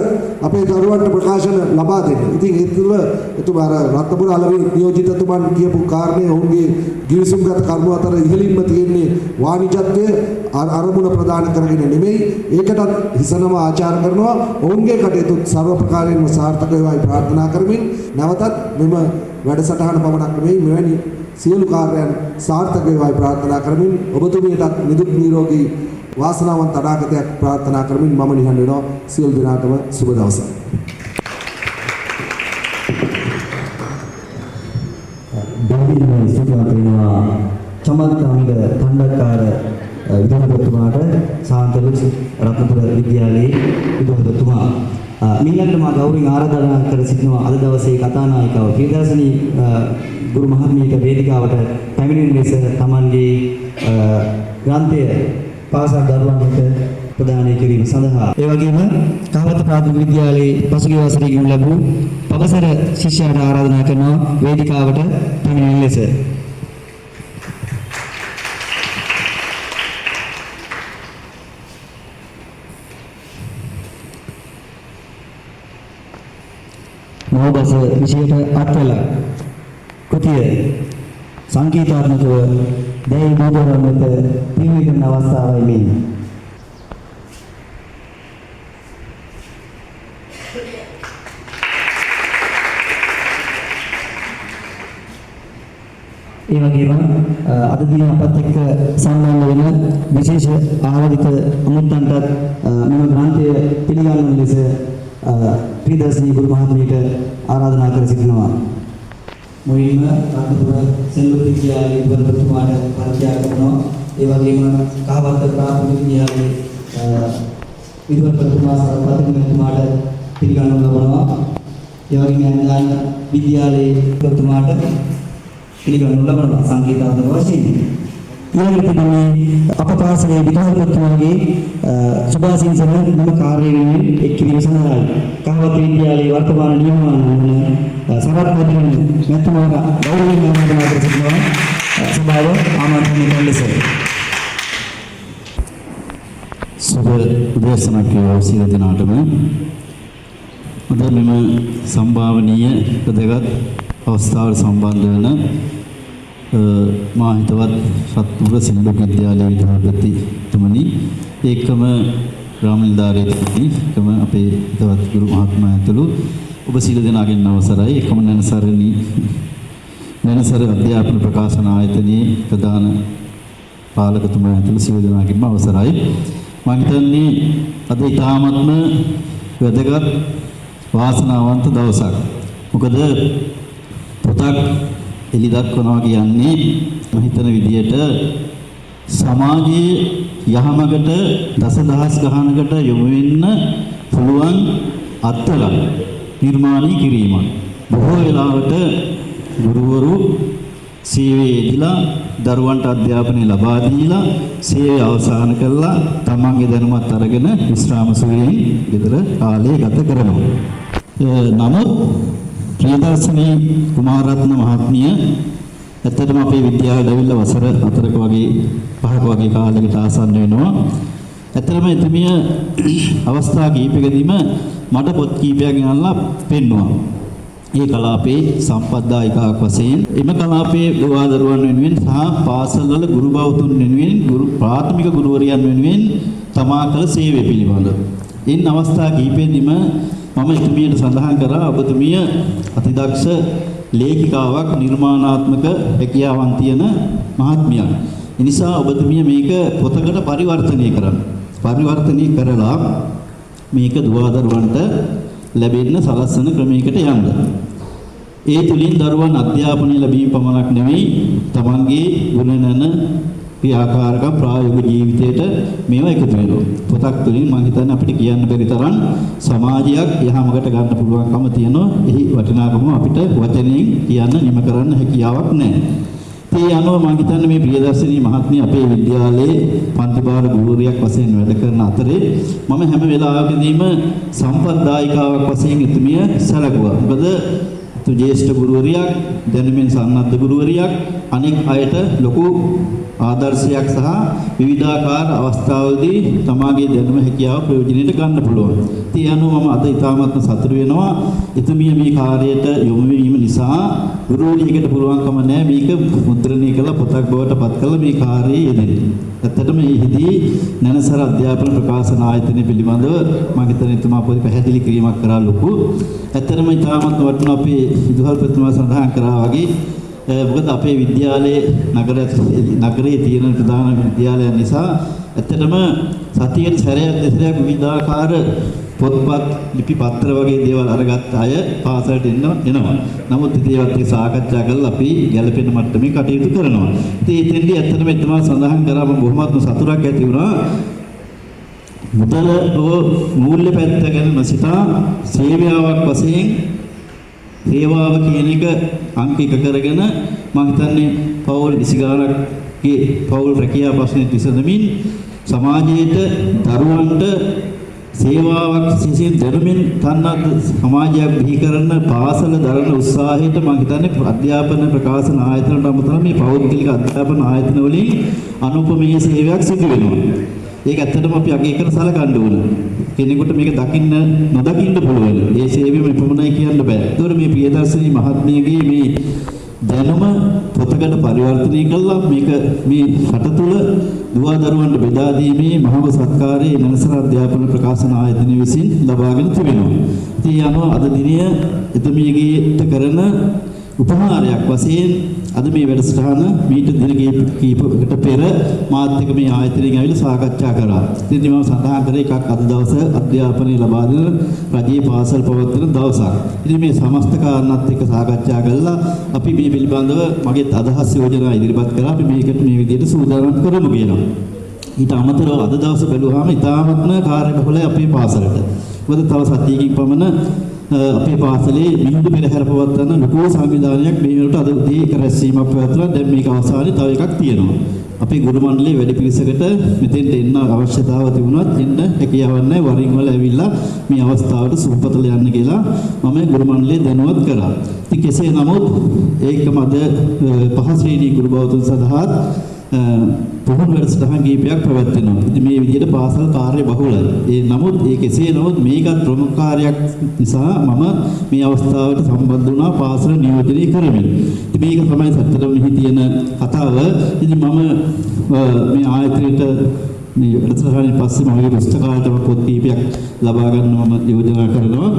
අපේ දරුවන්ට ප්‍රකාශන ලබා දෙන්න. ඉතින් ඒ තුළ එතුමා රත්නපුර අලවි නියෝජිතතුමන් කියපු කාරණේ ඔවුන්ගේ ගිවිසුම්ගත කර්ම අතර ඉහළින්ම තියෙන්නේ වාණිජත්වය අරමුණ ප්‍රදාන කරගෙන නෙමෙයි. ඒකටත් හිසනම ආචාර කරනවා. ඔවුන්ගේ කටයුතු ਸਰව ප්‍රකාරයෙන්ම සාර්ථක වේවායි ප්‍රාර්ථනා කරමින් නැවතත් මෙම වැඩසටහන පමණක් නෙමෙයි මෙවැනි සියලු කාර්යයන් සාර්ථක වේවායි ප්‍රාර්ථනා කරමින් ඔබතුමියටත් නිදුක් නිරෝගී වාසනාවන්ත අනාගතයක් ප්‍රාර්ථනා කරමින් මම නිහඬ වෙනවා. සියලු දෙනාටම සුබ දවසක්. දෙවියන් සුභාපිනවා චමත්කාංග තණ්ඩකාර විදුහල්පතිතුමාට සාන්තලු රත්නපුර විද්‍යාලයේ විදුහල්පතිතුමා මිනිහට මා ගෞරවයෙන් ආරාධනා කර සිටිනවා අද දවසේ කතානායිකාව ප්‍රියදර්ශිනී ගුරු මහත්මියට වේදිකාවට පැමිණෙන ලෙස තමන්ගේ ග්‍රන්ථය පාසල් දරුවන්ට ප්‍රදානය කිරීම සඳහා ඒ වගේම කහවත ප්‍රාථමික විද්‍යාලයේ පසුගිය වසරේ ගිනු ලැබූ පබසර ශිෂ්‍යයාට ආරාධනා කරනවා වේදිකාවට පැමිණෙන ලෙස. මොහොබස විශේෂ අත්වල කෘතිය සංකීර්ණාත්මකව දැයි බෝධවන්නට පිළිගන්න අවස්ථාවයි මේ. ඒ වගේම අද දින අපත් එක්ක සම්බන්ධ වෙන විශේෂ ආරාධිත අමුත්තන්ටත් මෙම ග්‍රන්ථය පිළිගන්න ලෙස ප්‍රියදර්ශිනී ගුරු මහත්මියට ආරාධනා කර සිටිනවා. මුලින්ම රත්නපුර සෙල්ලු විද්‍යාලයේ විදුහල්පතිතුමාට පරිචය කරනවා. ඒ වගේම කහවත්ත ප්‍රාථමික විද්‍යාලයේ විදුහල්පතිතුමා සහ ප්‍රතිනිධිතුමාට පිළිගන්නු ලබනවා. ඒ වගේම ඇන්දාන විද්‍යාලයේ විදුහල්පතිතුමාට පිළිගන්නු ලබනවා සංකීර්ණාත්මක වශයෙන්. ඊළඟට මේ අප පාසලේ විදුහල්පතිතුමාගේ සුභාසිංසන නම කාර්යයෙන් එක් කිරීම සඳහායි කහවත්ත විද්‍යාලයේ වර්තමාන නියමාන වන සරත් මැතිණිය මෙතුමාට ගෞරවයෙන් ආරාධනා කර සිටිනවා. සභාව ආමන්ත්‍රණය කරන ලෙස. සුබ උදෑසනක් වේවා සියලු දෙනාටම. අද මෙම සම්භාවනීය වැදගත් අවස්ථාවට සම්බන්ධ වන මා හිතවත් රත්නපුර සෙනඟ විද්‍යාලයේ විදුහල්පතිතුමනි ඒකම ග්‍රාමනිලධාරීතුමනි එකම අපේ හිතවත් ගුරු මහත්මයා ඇතුළු ඔබ සියලු දෙනාගෙන් අවසරයි. එකම නැනසර අධ්‍යාපන ප්‍රකාශන ආයතනයේ ප්‍රධාන පාලකතුමා ඇතුළු සියලු දෙනාගෙන්ම අවසරයි. මම හිතන්නේ අද ඉතාමත්ම වැදගත් වාසනාවන්ත දවසක්. මොකද පොතක් එලි දක්වනවා කියන්නේ මම හිතන විදියට සමාජයේ යහමගට දසදහස් ගණනකට යොමු වෙන්න පුළුවන් අත්වලක් නිර්මාණය කිරීමක්. බොහෝ වෙලාවට ගුරුවරු සේවයේදීලා දරුවන්ට අධ්‍යාපනය ලබා දීලා සේවය අවසන් කළා තමන්ගේ දැනුමත් අරගෙන විශ්‍රාම සුවයෙන් ගෙදර කාලය ගත කරනවා. නමුත් ප්‍රියදර්ශිනී කුමාරරත්න මහත්මිය ඇත්තටම අපේ විද්‍යාලයට ඇවිල්ලා වසර 4ක වගේ 5ක වගේ කාලයකට ආසන්න වෙනවා. ඇත්තටම එතුමිය අවස්ථා කීපයකදීම මට පොත් කීපයක් ගෙනල්ලා පෙන්නුවා. ඒ කලාපේ සම්පත්දායිකාවක් වශයෙන් එම කලාපයේ දරුවන් වෙනුවෙන් සහ පාසල්වල ගුරු බෞතුන් වෙනුවෙන් ප්‍රාථමික ගුරුවරියන් වෙනුවෙන් තමා කළ සේවය පිළිබඳව. ඉන් අවස්ථා කීපෙදීම මම එතුමියට සඳහන් කරා ඔබතුමිය අතිදක්ෂ ලේඛිකාවක් නිර්මාණාත්මක හැකියාවන් තියෙන මහත්මියක්. ඒ නිසා ඔබතුමිය මේක පොතකට පරිවර්තනය කරන්න. පරිවර්තනය කරලා මේක දුවදරුවන්ට ලැබෙන්න සලස්සන ක්‍රමයකට යන්න. ඒ තුලින් දරුවන් අධ්‍යාපනය ලැබීම පමණක් නෙවෙයි තමන්ගේ ගුණනන ක්‍රියාකාරකම් ප්‍රායෝගික ජීවිතයට මේවා එකතු වෙනවා. පොතක් තුලින් මම හිතන්නේ අපිට කියන්න බැරි තරම් සමාජයක් යහමකට ගන්න පුළුවන්කම තියෙනවා. එහි වටිනාකම අපිට වචනයෙන් කියන්න නිම කරන්න හැකියාවක් නැහැ. ඒ අනුව මම හිතන්නේ මේ ප්‍රියදර්ශිනී මහත්මිය අපේ විද්‍යාලයේ පන්තිභාර ගුරුවරියක් වශයෙන් වැඩ කරන අතරේ මම හැම වෙලාවකදීම සම්පත්දායිකාවක් වශයෙන් එතුමිය සැලකුවා. මොකද ජේෂ්ඨ ගුරුවරියක්, දැනුමින් සන්නද්ධ ගුරුවරියක්, අනෙක් අයට ලොකු ආදර්ශයක් සහ විවිධාකාර අවස්ථාවලදී තමාගේ දැනුම හැකියාව ප්‍රයෝජනෙට ගන්න පුළුවන්. ඒ අනුව මම අද ඉතාමත්ම සතුටු වෙනවා. එතුමිය මේ කාර්යයට යොමු වීම නිසා ගුරුවරියකට පුළුවන්කම නැහැ මේක මුද්‍රණය කළ පොතක් බවට පත් කළ මේ කාර්යයේ යෙදෙන්න. ඇත්තටම මේෙහිදී නැනසර අධ්‍යාපන ප්‍රකාශන ආයතනය පිළිබඳව මම හිතන්නේ එතුමා පොඩි පැහැදිලි කිරීමක් කරා ලොකු. ඇත්තටම ඉතාමත් වටින අපේ විදුහල්පතිතුමා සඳහන් කරා වගේ මොකද අපේ විද්‍යාලයේ නගරයේ තියෙන ප්‍රධාන විද්‍යාලයන් නිසා ඇත්තටම සතියේ සැරයක් දෙසරයක් විවිධාකාර පොත්පත් ලිපි පත්‍ර වගේ දේවල් අරගත්ත අය පාසලට එනවා. නමුත් ඉතින් ඒවත් එක්ක සාකච්ඡා කරලා අපි ගැළපෙන මට්ටමේ කටයුතු කරනවා. ඉතින් එතෙන්දී ඇත්තටම එතුමා සඳහන් කරාම බොහොමත්ම සතුටක් ඇති වුණා. මුදල මූල්‍ය පැත්ත ගැන නොසිතා සේවාවක් වශයෙන් සේවාව කියන එක අංක එක කරගෙන මම හිතන්නේ පෞල් 20 ගානක්ගේ පෞල් රැකියා ප්‍රශ්නේ විසඳමින් සමාජයට දරුවන්ට සේවාවක් සිසිල් දැනුමින් තන්නත් සමාජයක් බිහි කරන පාසල දරන උත්සාහයට මම හිතන්නේ අධ්‍යාපන ප්‍රකාශන ආයතනට අමතරව මේ පෞද්ගලික අධ්‍යාපන ආයතන වලින් අනුපමේය සේවයක් සිදු වෙනවා. ඒක ඇත්තටම අපි අගය කර සලකන්න ඕන. කෙනෙකුට මේක දකින්න නොදකින්න පුළුවන්. ඒ සේවය මෙපමණයි කියන්න බෑ. ඒතකොට මේ ප්‍රියදර්ශිනී මහත්මියගේ මේ දැනුම පොතකට පරිවර්තනය කළා මේක මේ රට තුළ දුවදරුවන්ට බෙදා දීමේ මහඟු සත්කාරයේ නැනසර අධ්‍යාපන ප්‍රකාශන ආයතනය විසින් ලබාගෙන තිබෙනවා. ඉතින් අනුව අද දිනය එතුමියගේට කරන උපහාරයක් වශයෙන් අද මේ වැඩසටහන මීට දින කීපයකට පෙර මාත් එක්ක මේ ආයතනයෙන් ඇවිල්ලා සාකච්ඡා කරා. ඉතින් මම සඳහන් කරේ එකක් අද දවසේ අධ්‍යාපනය ලබා දෙන රජයේ පාසල් පවත්වන දවසක්. ඉතින් මේ සමස්ත කාරණාත් එක්ක සාකච්ඡා කළා අපි මේ පිළිබඳව මගේ අදහස් යෝජනා ඉදිරිපත් කරා. අපි මේකට මේ විදිහට සූදානම් කරමු කියලා. ඊට අමතරව අද දවසේ බැලුවාම ඉතාමත්ම කාර්යබහුලයි අපේ පාසලට. මොකද තව සතියකින් පමණ අපේ පාසලේ මිහිඳු පෙරහැර පවත්වන ලොකු සංවිධානයක් මේ වෙනකොට අද උදේ රැස්වීමක් පැවැත්වලා දැන් මේක අවසානයේ තව එකක් තියෙනවා. අපේ ගුරු මණ්ඩලයේ වැඩි පිරිසකට මෙතෙන්ට එන්න අවශ්‍යතාව තිබුණත් එන්න හැකියාවක් නැහැ. වරින් වල ඇවිල්ලා මේ අවස්ථාවට සුබපතල යන්න කියලා මම ගුරු මණ්ඩලයේ දැනුවත් කරා. ඉතින් කෙසේ නමුත් ඒකම අද පහ ශ්‍රේණී ගුරු බවතුන් සඳහාත් පුහුණු වැඩසටහන් කීපයක් පැවැත්වෙනවා. ඉතින් මේ විදිහට පාසල් කාර්ය බහුලයි. ඒ නමුත් ඒ කෙසේ නමුත් මේකත් ප්‍රමුඛ කාර්යයක් නිසා මම මේ අවස්ථාවට සම්බන්ධ වුණා පාසල නියෝජනය කරමින්. ඉතින් මේක තමයි සත්‍යතම මෙහි තියෙන කතාව. ඉතින් මම මේ ආයතනයට මේ වැඩසටහනින් පස්සේ මගේ පුස්තකාලයට පොත් කීපයක් ලබා ගන්න මම යෝජනා කරනවා.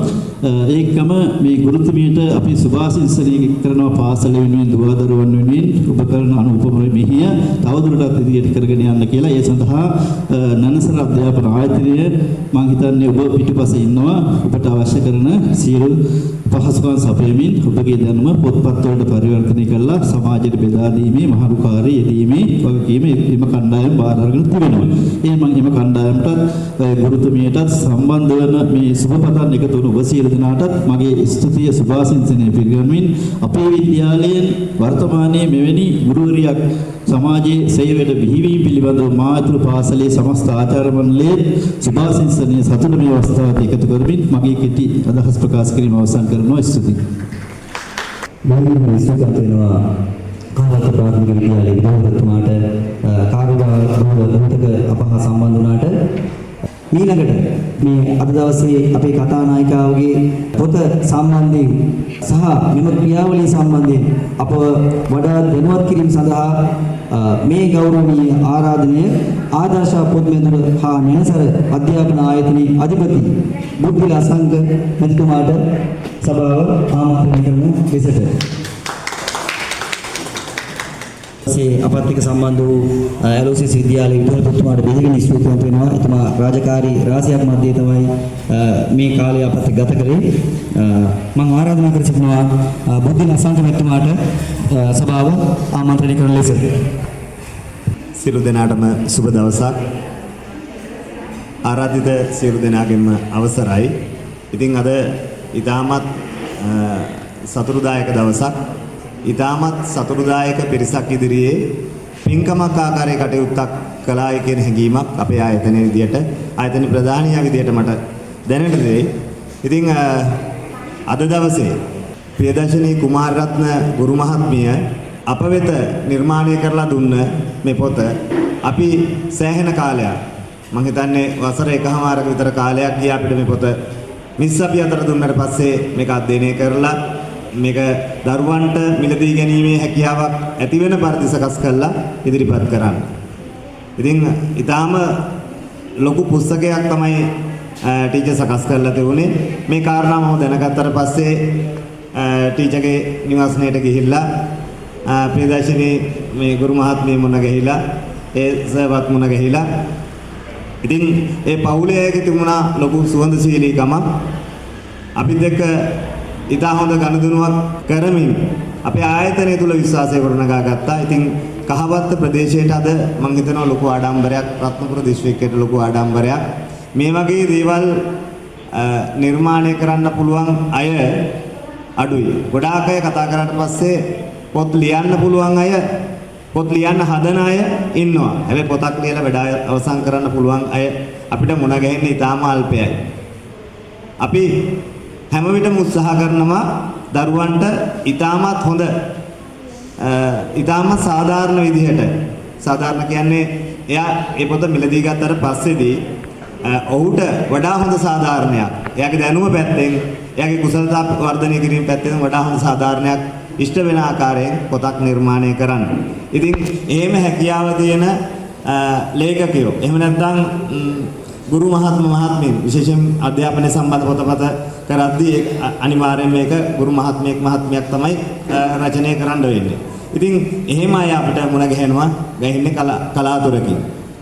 ඒකම මේ ගුරුතුමියට අපි සුභාශිංසනය කරනවා පාසල වෙනුවෙන් දුවදරුවන් වෙනුවෙන් ඔබ කරන අනුපමන මෙහිය තවදුරටත් ඉදිරියට කරගෙන යන්න කියලා. ඒ සඳහා නැනසර අධ්‍යාපන ආයතනය මම හිතන්නේ ඔබ පිටුපසේ ඉන්නවා. ඔබට අවශ්‍ය කරන සියලු පහසුකම් සපයමින් ඔබගේ දැනුම පොත්පත් වලට පරිවර්තනය කරලා සමාජයට බෙදා දීමේ මහඟු කාර්යය යෙදීමේ වගකීම එම කණ්ඩායම බාර අරගෙන තිබෙනවා. එම කණ්ඩායමටත් ගුරුතුමියටත් සම්බන්ධ වන මේ සුබපතන් එකතු වුණු ඔබ සියලු දෙනාටත් මගේ ස්තුතිය සුභාශිංසනය පිළිගන්මින් අපේ විද්‍යාලයෙන් වර්තමානයේ මෙවැනි ගුරුවරියක් සමාජයේ සේවයට බිහිවීම පිළිබඳව මාතෘ පාසලේ සමස්ත ආචාර්ය මණ්ඩලයේ සුභාශිංසනීය සතුට මේ අවස්ථාවට එකතු කරමින් මගේ කෙටි අදහස් ප්‍රකාශ කිරීම අවසන් කරනවා. ස්තුතියි. මම විශ්වාස කරනවා කාලක ප්‍රාථමික විද්‍යාලයේ විද්‍යාර්ථීතුමාට කාර්යභාර බහුලක අපහ සම්බන්ධ වුණාට ඊළඟට මේ අද දවසේ අපේ කතානායිකාවගේ පොත සම්බන්ධයෙන් සහ මෙම ක්‍රියාවලිය සම්බන්ධයෙන් අප වඩා දැනුවත් කිරීම සඳහා මේ ගෞරවනීය ආරාධනය ආදර්ශ පොත්මෙදුර හා නැනසර අධ්‍යාපන ආයතනයේ අධිපති බුද්ධිල අසංක මැතිතුමාට සභාව ආමන්ත්‍රණය කරන ලෙසට අපත් එක්ක සම්බන්ධ වූ LOCC විද්‍යාලයේ විදුහල්පතිතුමාට බෙහෙවින් ස්තුතිවන්ත වෙනවා. එතුමා රාජකාරී රාශියක් මැද්දේ තමයි මේ කාලය අපත් ගත කරේ. මම ආරාධනා කර සිටිනවා බුද්ධිල අසංක මැතිතුමාට සභාව ආමන්ත්‍රණය කරන ලෙස. සියලු දෙනාටම සුබ දවසක්. ආරාධිත සියලු දෙනාගෙන්ම අවසරයි. ඉතින් අද ඊටමත් සතුටුදායක දවසක්. ඊටමත් සතුටුදායක පිරිසක් ඉදිරියේ පින්කමක් ආකාරයේ කටයුත්තක් කළායි කියන හැඟීමක් අපේ ආයතනයේ විදියට ආයතන ප්‍රධානියා විදියට මට දැනෙන්න දෙයි. ඉතින් අද දවසේ ප්‍රියදර්ශනී කුමාරරත්න ගුරු මහත්මිය අප වෙත නිර්මාණය කරලා දුන්න මේ පොත අපි සෑහෙන කාලයක් මම හිතන්නේ වසර එකහමාරක විතර කාලයක් ගියා අපිට මේ පොත මිස් අපි අතර දුන්නට පස්සේ මේක අධ්‍යයනය කරලා මේක දරුවන්ට මිලදී ගැනීමේ හැකියාවක් ඇති වෙන පරිදි සකස් කරලා ඉදිරිපත් කරන්න. ඉතින් ඊටාම ලොකු පුස්තකයක් තමයි ටීචර් සකස් කරලා තිබුණේ. මේ කාරණා මම දැනගත්තට පස්සේ ටීචර්ගේ නිවාසනයට ගිහිල්ලා ප්‍රියදර්ශනී මේ ගුරු මහත්මිය මුණ ගැහිලා ඒ සර්වත් මුණ ගැහිලා ඉතින් ඒ පවුලේ අයගේ තිබුණා ලොකු සුවඳශීලීකමක් අපිත් එක්ක ඉතා හොඳ ගනුදෙනුවක් කරමින් අපේ ආයතනය තුල විශ්වාසය ගොඩනගා ගත්තා. ඉතින් කහවත්ත ප්‍රදේශයට අද මම හිතනවා ලොකු ආඩම්බරයක්, රත්නපුර දිස්ත්‍රික්කයට ලොකු ආඩම්බරයක්. මේ වගේ දේවල් නිර්මාණය කරන්න පුළුවන් අය අඩුයි. ගොඩාක් අය කතා කරාට පස්සේ පොත් ලියන්න පුළුවන් අය, පොත් ලියන්න හදන අය ඉන්නවා. හැබැයි පොතක් ලියලා වැඩ අවසන් කරන්න පුළුවන් අය අපිට මුණ ගැහෙන්නේ ඉතාම අල්පයයි. අපි හැම විටම උත්සාහ කරනවා දරුවන්ට ඊටමත් හොඳ ඊටමත් සාධාරණ විදිහට සාධාරණ කියන්නේ එයා ඒ පොත මිලදී ගත්තට පස්සේදී ඔහුට වඩා හොඳ සාධාරණයක් එයාගේ දැනුම පැත්තෙන් එයාගේ කුසලතා වර්ධනය කිරීම පැත්තෙන් වඩා හොඳ සාධාරණයක් ඉෂ්ට වෙන ආකාරයෙන් පොතක් නිර්මාණය කරන්න. ඉතින් එහෙම හැකියාව තියෙන ලේඛකයෝ එහෙම නැත්නම් ගුරු මහත්මිය විශේෂයෙන් අධ්‍යාපනය සම්බන්ධ පොතපත කරද්දී අනිවාර්යයෙන් මේක ගුරු මහත්මියක් තමයි රචනය කරන්න වෙන්නේ. ඉතින් එහෙම අය අපිට මුණ ගැහෙනවා ගැහින්නේ කලාතුරකින්.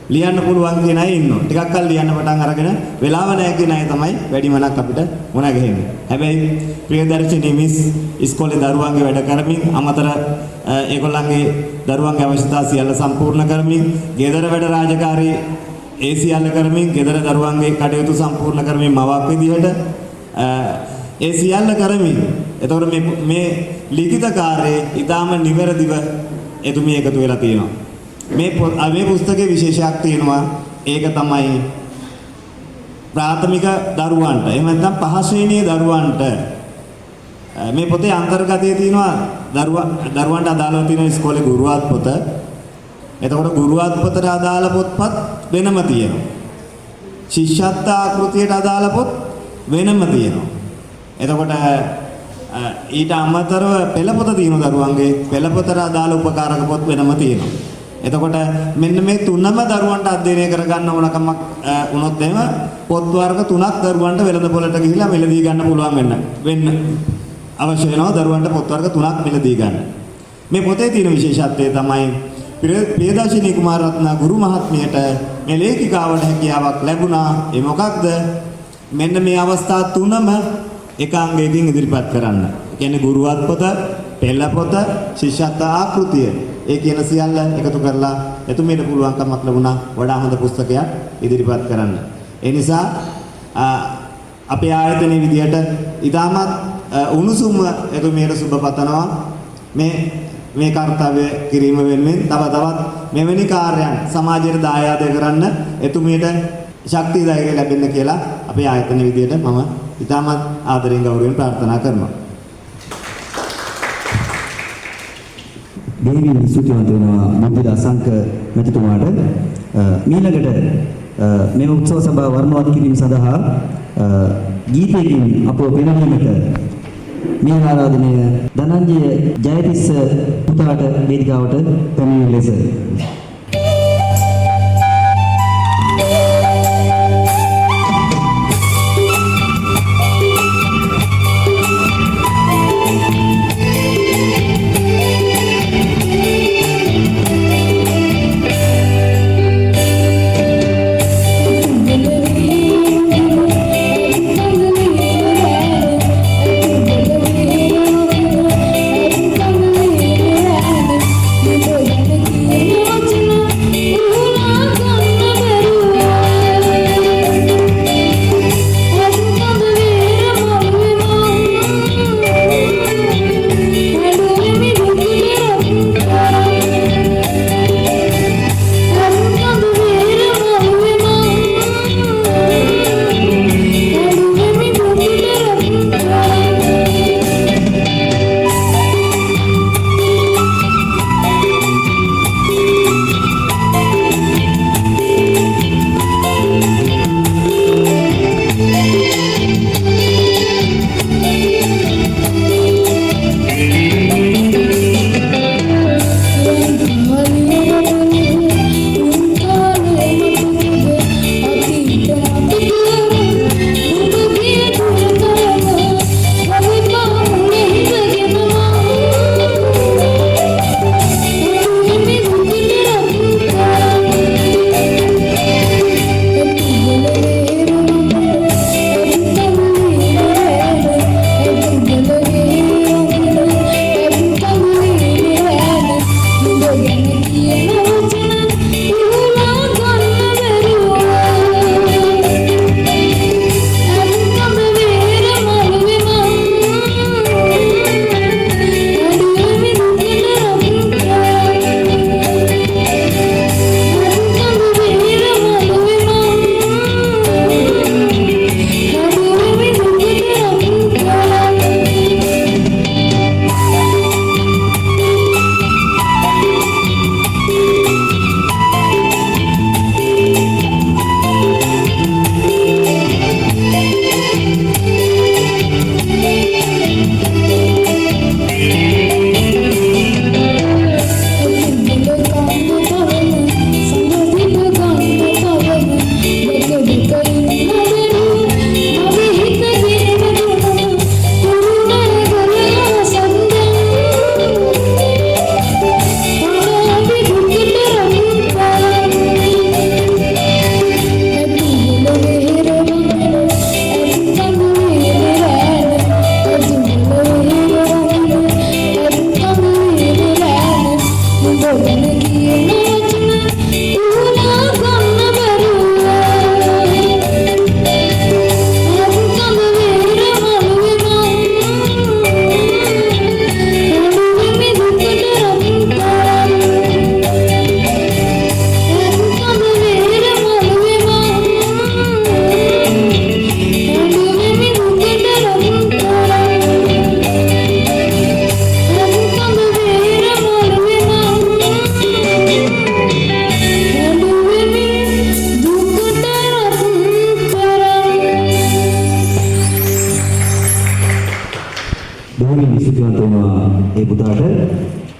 ලියන්න පුළුවන් කියන අය ඉන්නවා. ටිකක් කල් ලියන්න පටන් අරගෙන වෙලාව නැහැ කියන අය තමයි වැඩිමනක් අපිට මුණ ගැහෙන්නේ. හැබැයි ප්‍රියදර්ශනී මිස් ඉස්කෝලේ දරුවන්ගේ වැඩ කරමින් අමතර ඒගොල්ලන්ගේ දරුවන්ගේ අවශ්‍යතා සියල්ල සම්පූර්ණ කරමින් ගෙදර වැඩ රාජකාරී ඒ සියල්ල කරමින් ගෙදර දරුවන්ගේ කටයුතු සම්පූර්ණ කරමින් මවක් විදිහට ඒ සියල්ල කරමින් එතකොට මේ ලිඛිත කාර්යයේ ඊටාම නිවැරදිව එතුමිය එකතු වෙලා තියෙනවා. මේ පුස්තකයේ විශේෂයක් තියෙනවා. ඒක තමයි ප්‍රාථමික දරුවන්ට එහෙම නැත්නම් පහ ශ්‍රේණියේ දරුවන්ට මේ පොතේ අන්තර්ගතයේ තියෙනවා දරුවන්ට අදාළව තියෙන ඉස්කෝලේ ගුරුවත් පොත. එතකොට ගුරුවත් පොතට අදාළ පොත්පත් වෙනම තියෙනවා. ශිෂ්‍යත්ව ආකෘතියට අදාළ පොත් වෙනම තියෙනවා. එතකොට ඊට අමතරව පෙළපොත තියෙනවා දරුවන්ගේ පෙළපොතට අදාළ උපකාරක පොත් වෙනම තියෙනවා. එතකොට මෙන්න මේ තුනම දරුවන්ට අධ්‍යයනය කරගන්න ඕනකමක් වුණොත් එහෙම පොත් වර්ග තුනක් දරුවන්ට වෙළඳපොළට ගිහිලා මිලදී ගන්න පුළුවන් වෙන්න අවශ්‍ය වෙනවා දරුවන්ට පොත් වර්ග තුනක් මිලදී ගන්න. මේ පොතේ තියෙන විශේෂත්වය තමයි ප්‍රියදර්ශනී කුමාරරත්න ගුරු මහත්මියට මේ ලේඛිකාවට හැකියාවක් ලැබුණා. ඒ මොකක්ද? මෙන්න මේ අවස්ථා තුනම එකාංගයකින් ඉදිරිපත් කරන්න. ඒ කියන්නේ ගුරුවත් පොත, පෙළ පොත, ශිෂ්‍යත්ව ආකෘතිය. ඒ කියන සියල්ල එකතු කරලා එතුමියට පුළුවන්කමක් ලැබුණා වඩා හොඳ පුස්තකයක් ඉදිරිපත් කරන්න. ඒ නිසා අපේ ආයතනයේ විදියට ඊටමත් උණුසුම එතුමියට සුබ පතනවා. මේ කාර්යය කිරීම වෙනුවෙන් තවත් මෙවැනි කාර්යයන් සමාජයට දායාද කරන්න එතුමියට ශක්තිය ධෛර්යය ලැබෙන්න කියලා අපේ ආයතනයේ විදියට මම ඉතාමත් ආදරෙන් ගෞරවයෙන් ප්‍රාර්ථනා කරනවා. දෙවියන් ස්තුතිවන්ත වෙනවා බුද්ධිල අසංක මැතිතුමාට. ඊළඟට මේ උත්සව සභාව වර්ණවත් කිරීම සඳහා ගීතයකින් අපව පෙරවීමට මේ ආරාධනය ධනංජය ජයතිස්ස පුතාට වේදිකාවට පැමිණෙන ලෙස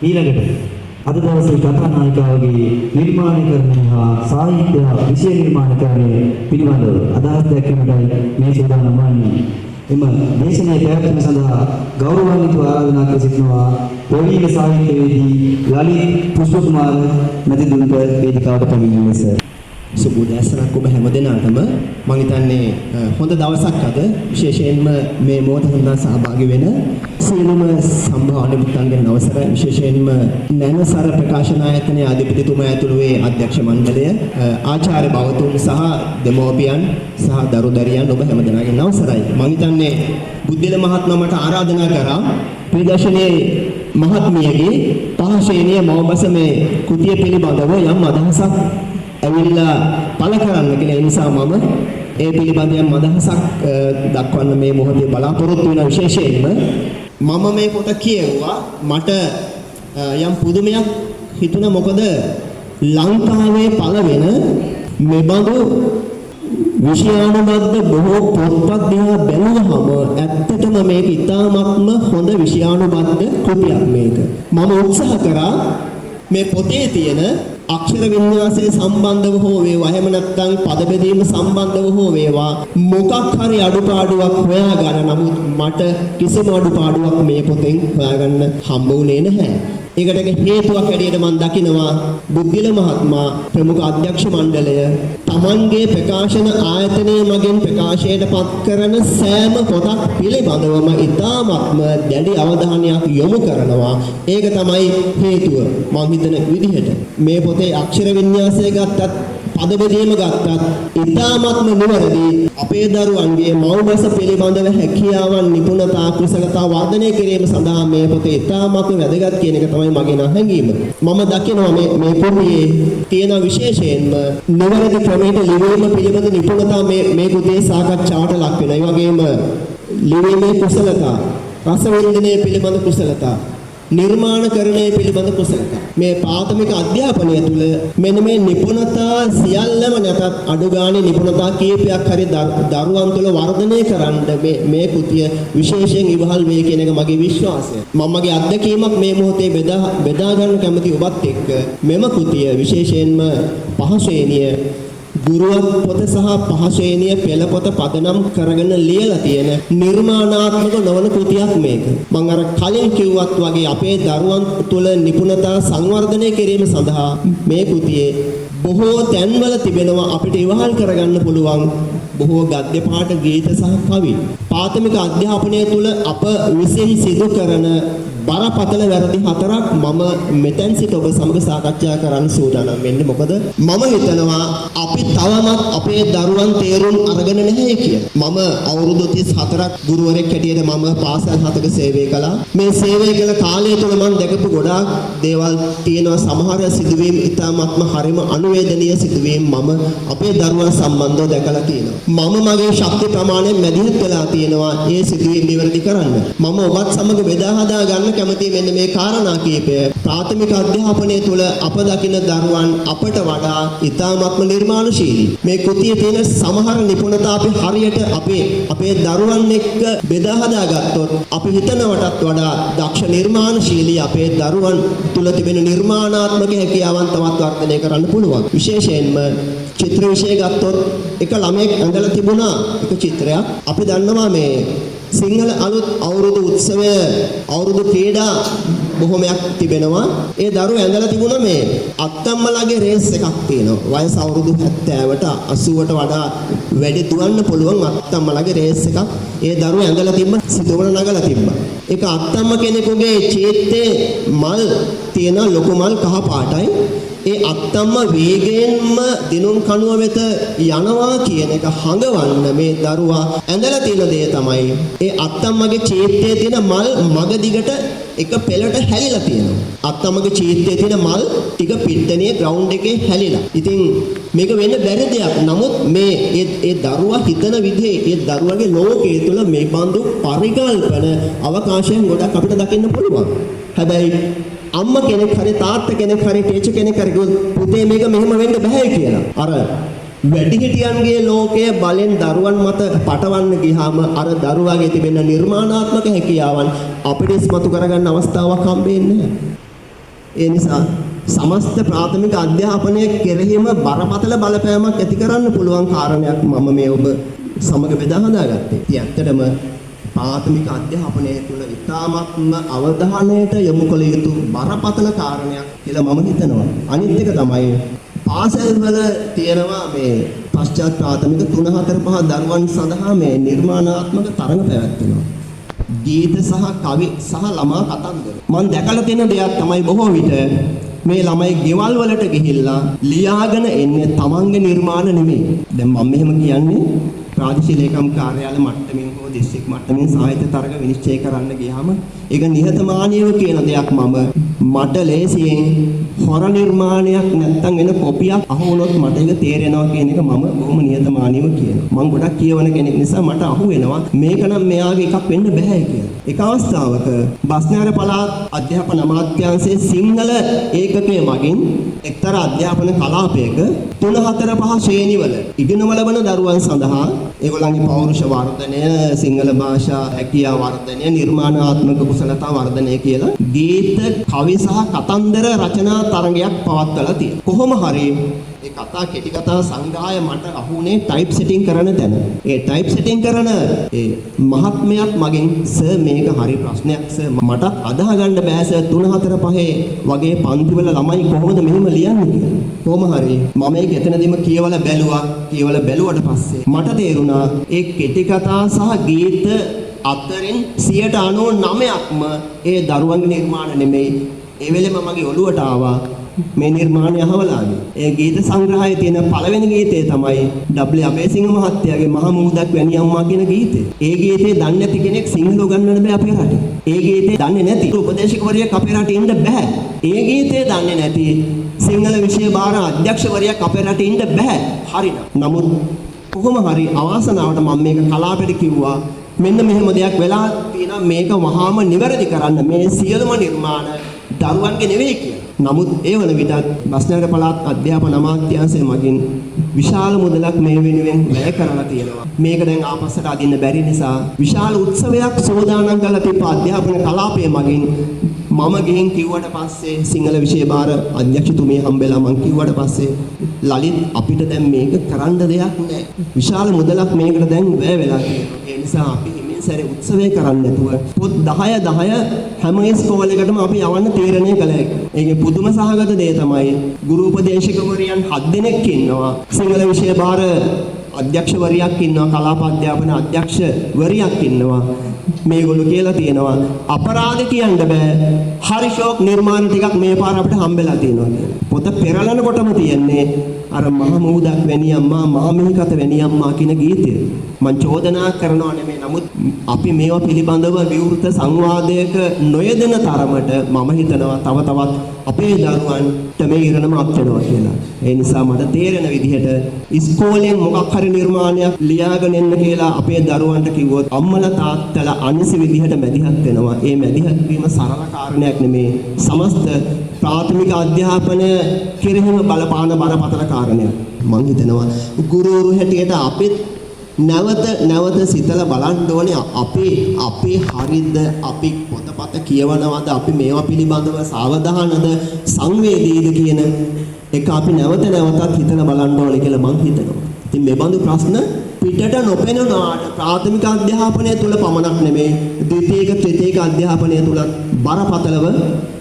ඊළඟට අද දවසේ කථානායිකාවගේ නිර්මාණකරණය හා සාහිත්‍ය විෂය නිර්මාණකරණය පිළිබඳව අදහස් දැක්වීමටයි මේ සූදානම් වන්නේ. එම දේශනාවේ පැවැත්ම සඳහා ගෞරවාන්විතව ආරාධනා කර සිටිනවා ප්‍රවීණ සාහිත්‍යවේදී ලලිත් පුෂ්පකුමාර මැතිතුන්ට වේදිකාවට පැමිණෙන ලෙස. සුබ උදෑසනක් ඔබ හැමදෙනාටම මම හිතන්නේ හොඳ දවසක් අද විශේෂයෙන්ම මේ මොහොත සඳහා සහභාගී වෙන සියලුම සම්භාව්‍ය පුතන්ගෙන් අවසර විශේෂයෙන්ම නැනසර ප්‍රකාශන ආයතනයේ අධිපතිතුමා ඇතුළු ඒ අධ්‍යක්ෂ මණ්ඩලය ආචාර්ය භවතුන් සහ දෙමෝපියන් සහ දරුදරියන් ඔබ හැමදෙනාගෙන් අවසරයි. මම හිතන්නේ බුද්ධිල මහත්මයා මට ආරාධනා කරා ප්‍රදර්ශනයේ මහත්මියගේ පහශේනිය මවබස මේ කෘතිය පිළිබඳව යම් අදහසක් ඇවිල්ලා පළ කරන්න කියලා. ඒ නිසා මම ඒ පිළිබඳව යම් අදහසක් දක්වන්න මේ මොහොතේ බලාපොරොත්තු වෙන විශේෂයෙන්ම මම මේ පොත කියවුවා මට යම් පුදුමයක් හිතුණා. මොකද ලංකාවේ පළ වෙන මෙබඳු විෂයානුබද්ධ බොහෝ පොත්පත් දිහා බැලුවහම ඇත්තටම මේක ඉතාමත්ම හොඳ විෂයානුබද්ධ කෘතියක් මේක. මම උත්සාහ කරා මේ පොතේ තියෙන අක්ෂර වින්‍යාසයේ සම්බන්ධව හෝ වේවා එහෙම නැත්නම් පද බෙදීම සම්බන්ධව හෝ වේවා මොකක් හරි අඩුපාඩුවක් හොයාගන්න. නමුත් මට කිසිම අඩුපාඩුවක් මේ පොතෙන් හොයාගන්න හම්බ වුණේ නැහැ. ඒකට හේතුවක් හැටියට මම දකිනවා බුද්ධිල මහත්මයා ප්‍රමුඛ අධ්‍යක්ෂ මණ්ඩලය තමන්ගේ ප්‍රකාශන ආයතනයේ මගින් ප්‍රකාශයට පත් කරන සෑම පොතක් පිළිබඳවම ඉතාමත්ම දැඩි අවධානයක් යොමු කරනවා. ඒක තමයි හේතුව මම හිතන විදිහට. මේ පොතේ අක්ෂර වින්‍යාසය ගත්තත් පද බෙදීම ගත්තත් ඉතාමත්ම නිවැරදි අපේ දරුවන්ගේ මව්බස පිළිබඳව හැකියාවන් නිපුණතා කුසලතා වර්ධනය කිරීම සඳහා මේ පොතේ ඉතාමත්ම වැදගත් කියන එක තමයි මගේ හැඟීම. මම දකිනවා මේ පොතේ තියෙන විශේෂයෙන්ම නිවැරදි ක්‍රමයක ලිවීම පිළිබඳ නිපුණතා මේ පොතේ සාකච්ඡාවට ලක් වෙනවා. ඒ වගේම ලිවීමේ කුසලතා, රස වින්දනය පිළිබඳ කුසලතා, නිර්මාණකරණය පිළිබඳ කුසලතා. මේ ප්‍රාථමික අධ්‍යාපනය තුළ මෙන්න මේ නිපුණතා සියල්ලම නැතත් අඩුගානේ නිපුණතා කීපයක් හරි දරුවන් තුළ වර්ධනය කරන්න මේ කෘතිය විශේෂයෙන් ඉවහල් වේ කියන එක මගේ විශ්වාසය. මමගේ අත්දැකීමක් මේ මොහොතේ බෙදා ගන්න කැමති ඔබත් එක්ක මෙම කෘතිය විශේෂයෙන්ම පහසුේනිය ගුරුවත් පොත සහ පහසුේනිය පෙළ පොත පදනම් කරගෙන ලියලා තියෙන නිර්මාණාත්මක නොවන කෘතියක් මේක. මම අර කලින් කිව්වත් වගේ අපේ දරුවන් තුළ නිපුණතා සංවර්ධනය කිරීම සඳහා මේ කෘතියේ බොහෝ තැන්වල තිබෙනවා අපිට ඉවහල් කරගන්න පුළුවන් බොහෝ ගද්‍ය පාඨ ගීත සහ කවි. ප්‍රාථමික අධ්‍යාපනය තුළ අප විසින් සිදු කරන බරපතල වැරදි හතරක් මම මෙතෙන් සිට ඔබ සමග සාකච්ඡා කරන්න සූදානම් වෙන්නේ. මොකද මම හිතනවා අපි තවමත් අපේ දරුවන් තේරුම් අරගෙන නැහැ කියලා. මම අවුරුදු 34ක් ගුරුවරයෙක් හැටියට මම පාසල් 7ක සේවය කළා. මේ සේවය කළ කාලය තුළ මම දැකපු ගොඩාක් දේවල් තියෙනවා. සමහර සිදුවීම් ඉතාමත්ම හරිම අනුවේදනීය සිදුවීම් මම අපේ දරුවන් සම්බන්ධව දැකලා තියෙනවා. මම මගේ ශක්ති ප්‍රමාණයෙන් මැදිහත් වෙලා තියෙනවා ඒ සිදුවීම් නිවැරදි කරන්න. මම ඔබත් සමග බෙදා හදා ගන්න කැමති මෙන්න මේ කාරණා කීපය. ප්‍රාථමික අධ්‍යාපනය තුළ අප දකින දරුවන් අපට වඩා ඉතාමත්ම නිර්මාණශීලී. මේ කෘතියේ තියෙන සමහර නිපුණතා අපි හරියට අපේ දරුවන් එක්ක බෙදා හදාගත්තොත් අපි හිතනවටත් වඩා දක්ෂ නිර්මාණශීලී අපේ දරුවන් තුළ තිබෙන නිර්මාණාත්මක හැකියාවන් තවත් වර්ධනය කරන්න පුළුවන්. විශේෂයෙන්ම චිත්‍ර විෂය ගත්තොත් එක ළමයෙක් ඇඳලා තිබුණා එක චිත්‍රයක්. අපි දන්නවා මේ සිංහල අලුත් අවුරුදු උත්සවය අවුරුදු ක්‍රීඩා බොහොමයක් තිබෙනවා. ඒ දරුවෝ ඇඳලා තිබුණා මේ අත්තම්මලාගේ රේස් එකක් තියෙනවා. වයස අවුරුදු 70ට 80ට වඩා වැඩි දුවන්න පුළුවන් අත්තම්මලාගේ රේස් එකක්. ඒ දරුවෝ ඇඳලා තිබ්බ සිතවල නගලා තිබ්බා. ඒක අත්තම්ම කෙනෙකුගේ චේත්තේ මල් තියෙන ලොකු මල් කහ පාටයි. ඒ අත්තම්ම වේගයෙන්ම දිනුම් කණුව වෙත යනවා කියන එක හඟවන්න මේ දරුවා ඇඳලා තියෙන දේ තමයි ඒ අත්තම්මගේ චේත්තයේ තියෙන මල් මග දිගට එක පෙළට හැලිලා තියෙනවා. අත්තම්මගේ චේත්තයේ තියෙන මල් ටික පිට්ටනිය ග්‍රවුන්ඩ් එකේ හැලිලා. ඉතින් මේක වෙන්න බැරි දෙයක්. නමුත් මේ ඒ දරුවා හිතන විදිහේ ඒ දරුවගේ ලෝකයේ තුල මේ බඳු පරිකල්පන අවකාශයන් ගොඩක් අපිට දකින්න පුළුවන්. හැබැයි අම්මා කෙනෙක් හරි තාත්තා කෙනෙක් හරි ටීචර් කෙනෙක් හරි පුතේ මේක මෙහෙම වෙන්න බෑ කියලා. අර වැඩිහිටියන්ගේ ලෝකයේ බලෙන් දරුවන් මත පටවන්න ගියාම අර දරුවාගේ තිබෙන නිර්මාණාත්මක හැකියාවන් අපිට ඉස්මතු කරගන්න අවස්ථාවක් හම්බෙන්නේ නැහැ. ඒ නිසා සමස්ත ප්‍රාථමික අධ්‍යාපනය කෙරෙහිම බරපතල බලපෑමක් ඇති කරන්න පුළුවන් කාරණයක් මම මේ ඔබ සමග බෙදා හදාගත්තේ. ඉතින් ඇත්තටම ප්‍රාථමික අධ්‍යාපනය තුළ ඉතාමත්ම අවධානයට යොමු කළ යුතු බරපතල කාරණයක් කියලා මම හිතනවා. අනිත් එක තමයි පාසල් වල තියෙනවා මේ පශ්චාත් ප්‍රාථමික 3 4 5 දරුවන් සඳහා මේ නිර්මාණාත්මක තරඟ පැවැත්වෙනවා. ගීත සහ කවි සහ ළමා කතන්දර. මම දැකලා තියෙන දෙයක් තමයි බොහෝ විට මේ ළමයි ගෙවල් වලට ගිහිල්ලා ලියාගෙන එන්නේ තමන්ගේ නිර්මාණ නෙමෙයි. දැන් මම මෙහෙම කියන්නේ ප්‍රාදේශීය ලේකම් කාර්යාලය මට්ටමින් හෝ දිස්ත්‍රික් මට්ටමින් සාහිත්‍ය තරග විනිශ්චය කරන්න ගියාම ඒක නිහතමානීව කියන දෙයක් මට ලේසියෙන් හොර නිර්මාණයක් නැත්තම් වෙන කොපියක් අහු වුණොත් මට ඒක තේරෙනවා කියන එක මම බොහොම නිහතමානීව කියනවා. මම ගොඩක් කියවන කෙනෙක් නිසා මට අහු වෙනවා මේක නම් මෙයාගේ එකක් වෙන්න බෑ කියලා. එක අවස්ථාවක බස්නාහිර පළාත් අධ්‍යාපන අමාත්‍යාංශයේ සිංහල ඒකකයේ මගින් එක්තරා අධ්‍යාපන කලාපයක 3-4-5 ශ්‍රේණිවල ඉගෙනම ලබන දරුවන් සඳහා ඒගොල්ලන්ගේ පෞරුෂ වර්ධනය, සිංහල භාෂා හැකියාව වර්ධනය, නිර්මාණාත්මක කුසලතා වර්ධනය කියලා ගීත, කවි සහ කතන්දර රචනා තරගයක් පවත්වලා තියෙනවා. කොහොම හරි ඒ කතා කෙටි කතා සංග්‍රහය මට අහුනේ ටයිප් සෙටින් කරන තැන. ඒ ටයිප් සෙටින් කරන ඒ මහත්මයක් මගෙන් සර් මේක හරි ප්‍රශ්නයක් සර් මට අදාහ ගන්න බෑ සර් 3-4-5 වගේ පන්තිවල ළමයි කොහොමද මෙහෙම ලියන්නේ කියලා. කොහොම හරි මම ඒක එතනදීම කියවලා බැලුවා. කියවලා බැලුවට පස්සේ මට තේරුණා ඒ කෙටි කතා සහ ගීත අතරින් 99%ක්ම ඒ දරුවන්ගේ නිර්මාණ නෙමෙයි. ඒ වෙලෙම මගේ ඔළුවට ආවා මේ නිර්මාණය අහවලාගේ. ඒ ගීත සංග්‍රහයේ තියෙන පළවෙනි ගීතය තමයි W අබේසිංහ මහත්තයාගේ මහ මුහුදක් වැනි අම්මා කියන ගීතය. ඒ ගීතේ දන්නේ නැති කෙනෙක් සිංහල උගන්වන්න බෑ අපේ රටේ. ඒ ගීතේ දන්නේ නැති උපදේශකවරියක් අපේ රටේ ඉන්න බෑ. ඒ ගීතේ දන්නේ නැති සිංහල විෂය භාර අධ්‍යක්ෂවරියක් අපේ රටේ ඉන්න බෑ. හරිද? නමුත් කොහොම හරි අවාසනාවට මම මේක කලාපෙට කිව්වා. මෙන්න මෙහෙම දෙයක් වෙලා තියෙනවා මේක වහාම නිවැරදි කරන්න. මේ සියලුම නිර්මාණ දරුවන්ගේ නෙවෙයි කියලා. නමුත් ඒ වන විටත් බස්නාහිර පළාත් අධ්‍යාපන අමාත්‍යාංශය මගින් විශාල මුදලක් මේ වෙනුවෙන් වැය කරලා තියෙනවා. මේක දැන් ආපස්සට අදින්න බැරි නිසා විශාල උත්සවයක් සෝදානම් කරලා තිබ්බ අධ්‍යාපන කලාපය මගින් මම ගිහින් කිව්වට පස්සේ සිංහල විෂය භාර අධ්‍යක්ෂතුමිය හම්බෙලා මං කිව්වට පස්සේ ලලිත් අපිට දැන් මේක කරන්න දෙයක් නැහැ. විශාල මුදලක් මේකට දැන් වැය වෙලා තියෙනවා. ඒ නිසා අපි සැරේ උත්සවය කරන්න නැතුව පොත් 10 හැම ඉස්කෝලේකටම අපි යවන්න තීරණය කළා. ඒකේ පුදුම සහගත දේ තමයි ගුරු උපදේශකවරියන් 7 දෙනෙක් ඉන්නවා. සිංහල විෂය භාර අධ්‍යක්ෂවරියක් ඉන්නවා, කලාප අධ්‍යාපන අධ්‍යක්ෂවරියක් ඉන්නවා. මේගොල්ලෝ කියලා තියෙනවා අපරාධ කියන්න බෑ. හරි ෂෝක් නිර්මාණ ටිකක් මේ පාර අපිට හම්බෙලා තියෙනවා කියලා. පොත පෙරලනකොටම තියෙන්නේ අර මහ මුහුදක් වැනි අම්මා, මහ මිහිකත වැනි අම්මා කියන ගීතය. මම චෝදනා කරනවා නෙමෙයි. නමුත් අපි මේවා පිළිබඳව විවෘත සංවාදයක නොයෙදෙන තරමට මම හිතනවා තව තවත් අපේ දරුවන්ට මේ ඉරණම අත් වෙනවා කියලා. ඒ නිසා මට තේරෙන විදිහට ඉස්කෝලෙන් මොකක් හරි නිර්මාණයක් ලියාගෙන එන්න කියලා අපේ දරුවන්ට කිව්වොත් අම්මලා තාත්තලා අනිසි විදිහට මැදිහත් වෙනවා. ඒ මැදිහත් වීම සරල කාරණයක් නෙමේ. සමස්ත ප්‍රාථමික අධ්‍යාපනය කෙරෙහිම බලපාන බරපතල කාරණයක්. මම හිතනවා ගුරුවරු හැටියට අපිත් නැවත සිතලා බලන්න ඕනේ අපේ හරියද, අපි පොතපත කියවනවද, අපි මේවා පිළිබඳව සාවධානද, සංවේදීද කියන එක අපි නැවතත් හිතලා බලන්න ඕනේ කියලා මම හිතනවා. ඉතින් මේ බඳු ප්‍රශ්න පිටට නොපෙනුනාට ප්‍රාථමික අධ්‍යාපනය තුල පමණක් නෙමෙයි ද්විතීයික තෘතීයික අධ්‍යාපනය තුල බරපතලව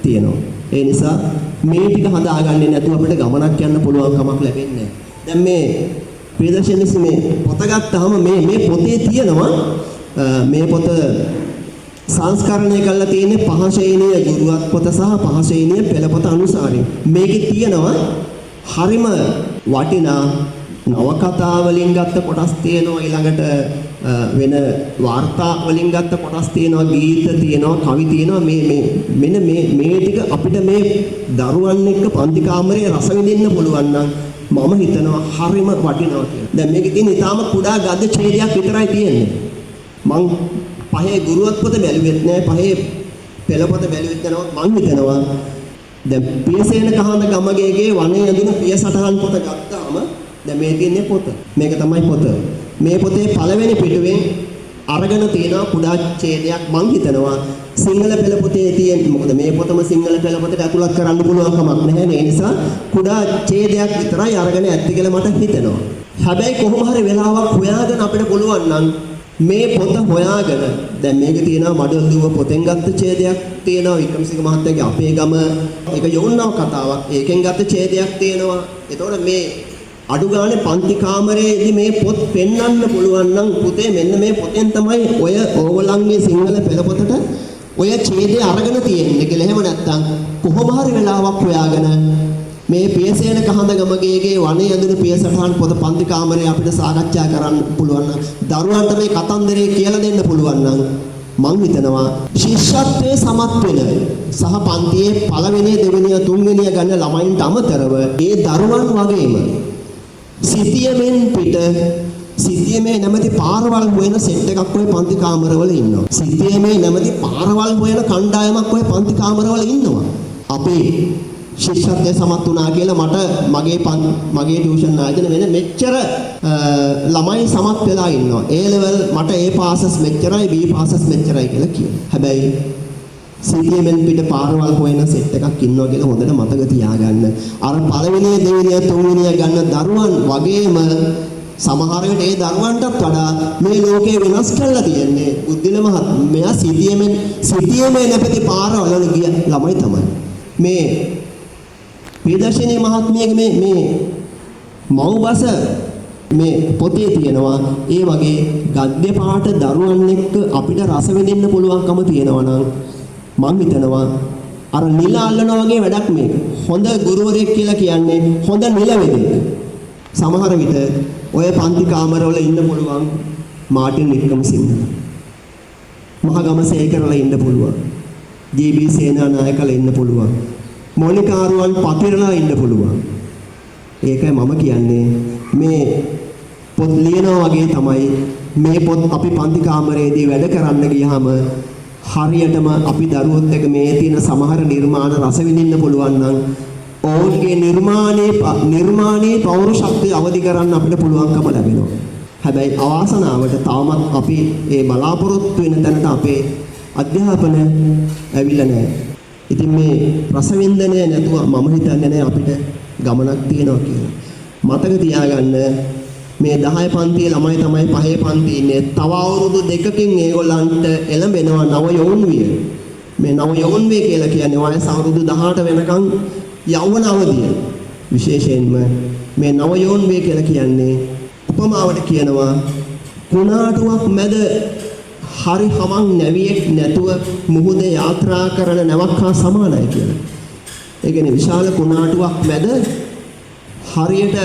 තියෙනවා. ඒ නිසා මේ ටික හදාගන්නේ නැතුව අපිට ගමනක් යන්න පුළුවන් කමක් ලැබෙන්නේ නැහැ. දැන් මේ ප්‍රදර්ශනයේ මේ පොත ගත්තාම මේ පොතේ තියෙනවා මේ පොත සංස්කරණය කරලා තියෙන්නේ 5 ශ්‍රේණිය ගුරුවත් පොත සහ 5 ශ්‍රේණිය පෙළපොත අනුසාරයෙන්. මේකේ තියෙනවා හරිම වටිනා නවකතා වලින් ගත්ත කොටස් තියෙනවා, ඊළඟට වෙන වාර්තා වලින් ගත්ත කොටස් තියෙනවා, ගීත තියෙනවා, කවි තියෙනවා. මෙන්න මේ ටික අපිට මේ දරුවන් එක්ක පන්ති කාමරේ රස විඳින්න පුළුවන් නම් මම හිතනවා හරිම වටිනවා කියලා. දැන් මේකේ තියෙන ඊටාම කුඩා ගද්ද ඡේදයක් විතරයි තියෙන්නේ. මං පහේ ගුරුවත් පොත බැලුවෙත් නෑ, පහේ පෙළපොත බැලුවෙත් නෑ. මං හිතනවා දැන් පියසේන කහඳ ගමගේගේ වනේ යඳුන පිය සටහන් පොත ගත්තාම දැන් මේ තියෙන්නේ පොත. මේක තමයි පොත. මේ පොතේ පළවෙනි පිටුවෙන් අරගෙන තියෙනවා කුඩා ඡේදයක්. මං හිතනවා සිංහල පෙළපොතේ තියෙන, මොකද මේ පොතම සිංහල පෙළපොතට ඇතුළත් කරන්න පුළුවන් කමක් නැහැ. ඒ නිසා කුඩා ඡේදයක් විතරයි අරගෙන ඇත්ති කියලා මට හිතෙනවා. හැබැයි කොහොම හරි වෙලාවක් හොයාගෙන අපිට පුළුවන් නම් මේ පොත හොයාගෙන දැන් මේක තියෙනවා මඩල් දුව පොතෙන් ගත්ත ඡේදයක් තියෙනවා, වික්‍රමසිංහ මහත්තයාගේ අපේ ගම ඒක යෝන්නාව කතාවක්, ඒකෙන් ගත්ත ඡේදයක් තියෙනවා. එතකොට මේ අඩු ගානේ පන්ති කාමරේදී මේ පොත් පෙන්වන්න පුළුවන් නම් පුතේ මෙන්න මේ පොතෙන් තමයි ඔය ඕගොල්ලන්ගේ සිංහල පෙළපොතට ඔය ඡේදය අරගෙන තියෙන්නේ කියලා. එහෙම නැත්නම් කොහොම හරි වෙලාවක් හොයාගෙන මේ පියසේන කහඳගමගේගේ වනේ ඇඳුණු පියසටහන් පොත පන්ති කාමරේ අපිට සාකච්ඡා කරන්න පුළුවන් නම් දරුවන්ට මේ කතන්දරේ කියලා දෙන්න පුළුවන් නම් මම හිතනවා ශිෂ්‍යත්වයේ සමත් වෙන සහ පන්තියේ පළවෙනි දෙවෙනි තුන්වෙනි ගන්න ළමයින්ට අමතරව ඒ දරුවන් වගේම සිටියමෙන් පිට සිටියමේ නැමැති පාරවල් හොයන සෙට් එකක් ඔය පන්ති කාමරවල ඉන්නවා. සිටියමේ නැමැති පාරවල් හොයන කණ්ඩායමක් ඔය පන්ති කාමරවල ඉන්නවා. අපේ ශිෂ්‍යත්වයේ සමත් වුණා කියලා මගේ ටියුෂන් ආයතන වෙන මෙච්චර ළමයි සමත් වෙලා ඉන්නවා. A level මට A passes මෙච්චරයි B passes මෙච්චරයි කියලා කියනවා. හැබැයි සිටියමෙන් පිට පාරවල් හොයන සෙට් එකක් ඉන්නවා කියලා හොඳට මතක තියාගන්න. අර පළවෙනි දෙවෙනි තුන්වෙනි ගන්න දරුවන් වගේම සමහර විට ඒ දරුවන්ටත් වඩා මේ ලෝකේ වෙනස් කරලා තියෙන්නේ බුද්ධිල මහත්මයා සිටියමේ නැපැති පාරවල ගිය ළමයි තමයි. මේ ප්‍රදර්ශනීය මහත්මියගේ මේ මව්බස මේ පොතේ තියෙනවා ඒ වගේ ගද්‍ය පාට දරුවන් එක්ක අපිට රස විඳින්න පුළුවන්කම තියෙනවා නම් මම හිතනවා අර නිල අල්ලනවා වගේ වැඩක් මේක. හොඳ ගුරුවරයෙක් කියලා කියන්නේ හොඳ නිලවේදෙක්. සමහර විට ඔය පන්ති කාමරවල ඉන්න පුළුවන් මාටින් වික්‍රමසිංහ. මහගමසේකරලා ඉන්න පුළුවන්. ජී.බී. සේනානායකලා ඉන්න පුළුවන්. මොනිකාරුවන් පතිරලා ඉන්න පුළුවන්. ඒකයි මම කියන්නේ මේ පොත් ලියනවා වගේ තමයි මේ පොත් අපි පන්ති කාමරයේදී වැඩ කරන්න ගියාම හරියටම අපි දරුවොත් එක්ක මේ තියෙන සමහර නිර්මාණ රස විඳින්න පුළුවන් නම් ඔවුන්ගේ නිර්මාණයේ පෞරුෂත්වය අවදි කරන්න අපිට පුළුවන්කම ලැබෙනවා. හැබැයි අවාසනාවට තාමත් අපි ඒ බලාපොරොත්තු වෙන තැනට අපේ අධ්‍යාපන ඇවිල්ලා නැහැ. ඉතින් මේ රසවින්දනය නැතුව මම හිතන්නේ නැහැ අපිට ගමනක් තියෙනවා කියලා. මතක තියාගන්න මේ 10 පන්තියේ ළමයි තමයි 5 පන්තියේ ඉන්නේ. තව අවුරුදු 2කින් ඒගොල්ලන්ට එළඹෙනවා නව යෞන්විය. මේ නව යෞන්විය කියලා කියන්නේ වයස අවුරුදු 18 වෙනකන් යෞවන අවධිය. විශේෂයෙන්ම මේ නව යෞන්විය කියලා කියන්නේ උපමාවට කියනවා කුණාටුවක් මැද හරි හමන් නැවියෙක් නැතුව මුහුදේ යාත්‍රා කරන නැවක් හා සමානයි කියලා. ඒ කියන්නේ විශාල කුණාටුවක් මැද හරියට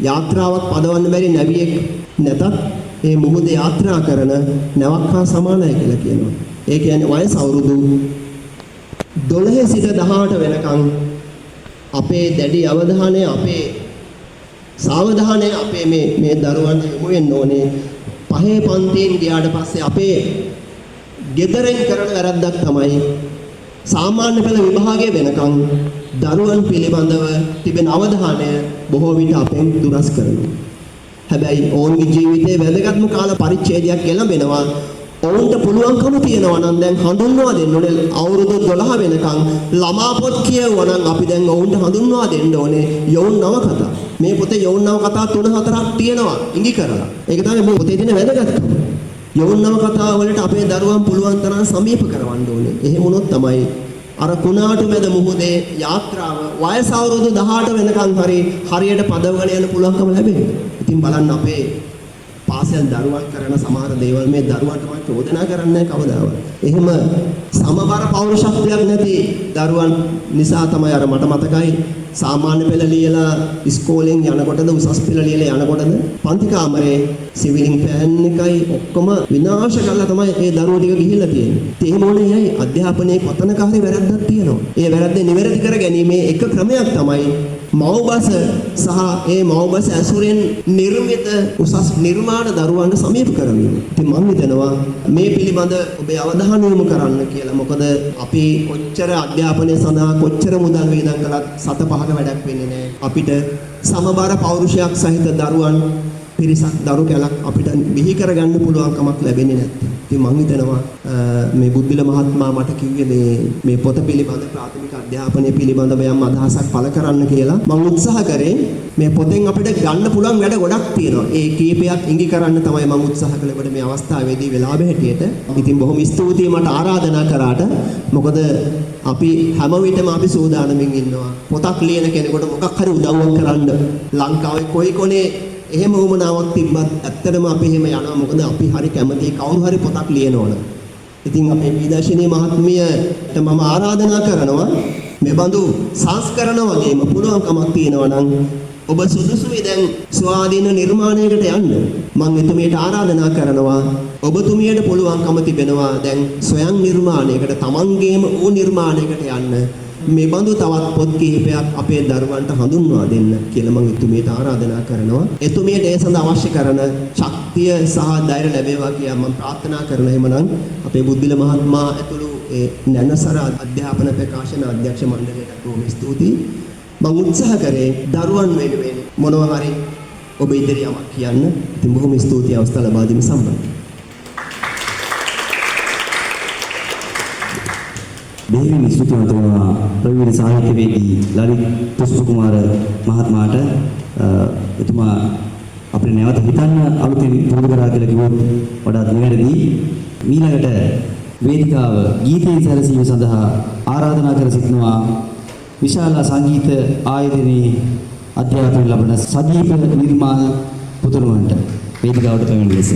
යාත්‍රාවක් පදවන්න බැරි නැවියෙක් නැතත් මේ මුහුදේ යාත්‍රා කරන නැවක් හා සමානයි කියලා කියනවා. ඒ කියන්නේ වයස අවුරුදු 12 සිට 18 වෙනකන් අපේ දැඩි අවධානය අපේ සාවධානය අපේ මේ දරුවන්ට යොමු වෙන්න ඕනේ. 5 පන්තියෙන් ගියාට පස්සේ අපේ ගෙදරින් කරන වැරද්දක් තමයි සාමාන්‍ය පෙළ විභාගයේ වෙනකන් දරුවන් පිළිබඳව තිබෙන අවධානය බොහෝ විට අපෙන් දුරස් කරනවා. හැබැයි ඔවුන්ගේ ජීවිතයේ වැදගත්ම කාල පරිච්ඡේදයක් එළඹෙනවා. ඔවුන්ට පුළුවන්කම තියෙනවා නම් දැන් හඳුන්වා දෙන්න ඕනේ අවුරුදු 12 වෙනකන් ළමා පොත් කියවුවා නම් අපි දැන් ඔවුන්ට හඳුන්වා දෙන්න ඕනේ යෞන් නවකතා. මේ පොතේ යෞන් නවකතා 3-4ක් තියෙනවා ඉඟි කරලා. ඒක තමයි මේ පොතේ තියෙන වැදගත්කම. යෞන් නවකතා වලට අපේ දරුවන් පුළුවන් තරම් සමීප කරවන්න ඕනේ. එහෙම වුණොත් තමයි අර කුණාටු මැද මුහුදේ යාත්‍රාව වයස අවුරුදු 18 වෙනකන් හරියට පදවගෙන යන්න පුළුවන්කම ලැබෙන්නේ. ඉතින් බලන්න අපේ පාසල් දරුවන් කරන සමහර දේවල් මේ දරුවන්ට මම චෝදනා කරන්නේ කවදාවත්. එහෙම සමබර පෞරුෂත්වයක් නැති දරුවන් නිසා තමයි අර මට මතකයි සාමාන්‍ය පෙළ ලියලා ඉස්කෝලෙන් යනකොටද උසස් පෙළ ලියලා යනකොටද පන්ති කාමරේ සිවිලින් ෆෑන් එකයි ඔක්කොම විනාශ කරලා තමයි ඒ දරුවෝ ටික ගිහිල්ලා තියෙන්නේ. ඒ මොනේ යයි අධ්‍යාපනයේ කොතනක හරි වැරද්දක් තියෙනවා. ඒ වැරද්ද නිවැරදි කර ගැනීමේ එක ක්‍රමයක් තමයි මව්බස සහ ඒ මව්බස ඇසුරෙන් නිර්මිත උසස් නිර්මාණ දරුවන්ට සමීප කරවීම. ඉතින් මම හිතනවා මේ පිළිබඳ ඔබේ අවධානය යොමු කරන්න කියලා. මොකද අපි කොච්චර අධ්‍යාපනය සඳහා කොච්චර මුදල් වේදම් කළත් සත පහක වැඩක් වෙන්නේ නැහැ. අපිට සමබර පෞරුෂයක් සහිත දරුවන් පිරිසක් දරු කැලක් අපිට බිහි කරගන්න පුළුවන් කමක් ලැබෙන්නේ නැත්තේ. ඉතින් මම හිතනවා මේ බුද්ධිල මහත්මයා මට කිව්වේ මේ පොත පිළිබඳ ප්‍රාථමික අධ්‍යාපනය පිළිබඳව යම් අදහසක් පළ කරන්න කියලා. මම උත්සාහ කරේ මේ පොතෙන් අපිට ගන්න පුළුවන් වැඩ ගොඩක් තියෙනවා. ඒ කීපයක් ඉඟි කරන්න තමයි මම උත්සාහ කළේ මේ අවස්ථාවේදී වෙලාවෙ හැටියට. ඉතින් බොහොම ස්තුතියි මට ආරාධනා කරාට. මොකද අපි හැම විටම අපි සූදානමින් ඉන්නවා. පොතක් ලියන කෙනෙකුට මොකක් හරි උදව්වක් කරන්න ලංකාවේ කොයි කොනේ එහෙම වුණාවක් තිබ්බත් ඇත්තටම අපි එහෙම යනවා. මොකද අපි හරි කැමති කවුරු හරි පොතක් ලියනවනේ. ඉතින් අපේ විදර්ශනීය මහත්මියට මම ආරාධනා කරනවා මේ බඳු සංස්කරණ වගේම පුළුවන්කමක් තියෙනවා නම් ඔබ සුදුසුයි දැන් ස්වාධීන නිර්මාණයකට යන්න. මම එතුමියට ආරාධනා කරනවා ඔබතුමියට පුළුවන්කම තිබෙනවා දැන් ස්වයං නිර්මාණයකට තමන්ගේම වූ නිර්මාණයකට යන්න. මේ බඳු තවත් පොත් කිහිපයක් අපේ දරුවන්ට හඳුන්වා දෙන්න කියලා මම එතුමියට ආරාධනා කරනවා. එතුමියට ඒ සඳහා අවශ්‍ය කරන ශක්තිය සහ ධෛර්ය ලැබේවා කියලා මම ප්‍රාර්ථනා කරනවා. එහෙමනම් අපේ බුද්ධිල මහත්මයා ඇතුළු ඒ නැනසර අධ්‍යාපන ප්‍රකාශන අධ්‍යක්ෂ මණ්ඩලයට බොහොම ස්තුතියි. මම උත්සාහ කරේ දරුවන් වෙනුවෙන් මොනවා හරි ඔබ ඉදිරිය යමක් කියන්න. ඉතින් බොහොම ස්තුතියි අවස්ථාව ලබා දීම සම්බන්ධයෙන්. දෙහිමින් ස්තුතිවන්ත වෙනවා ප්‍රවීණ සාහිත්‍යවේදී ලලිත් පුෂ්ප කුමාර මහත්මයාට. එතුමා අපිට නැවත හිතන්න අලුතෙන් පුරුදු කරා කියලා කිව්වොත් වඩාත් නිවැරදි. ඊළඟට වේදිකාව ගීතයෙන් සැරසීම සඳහා ආරාධනා කර සිටිනවා විශාල සංගීත ආයතනයේ අධ්‍යාපනය ලබන සදීප නිර්මාණ පුතුණුවන්ට වේදිකාවට පැමිණ ලෙස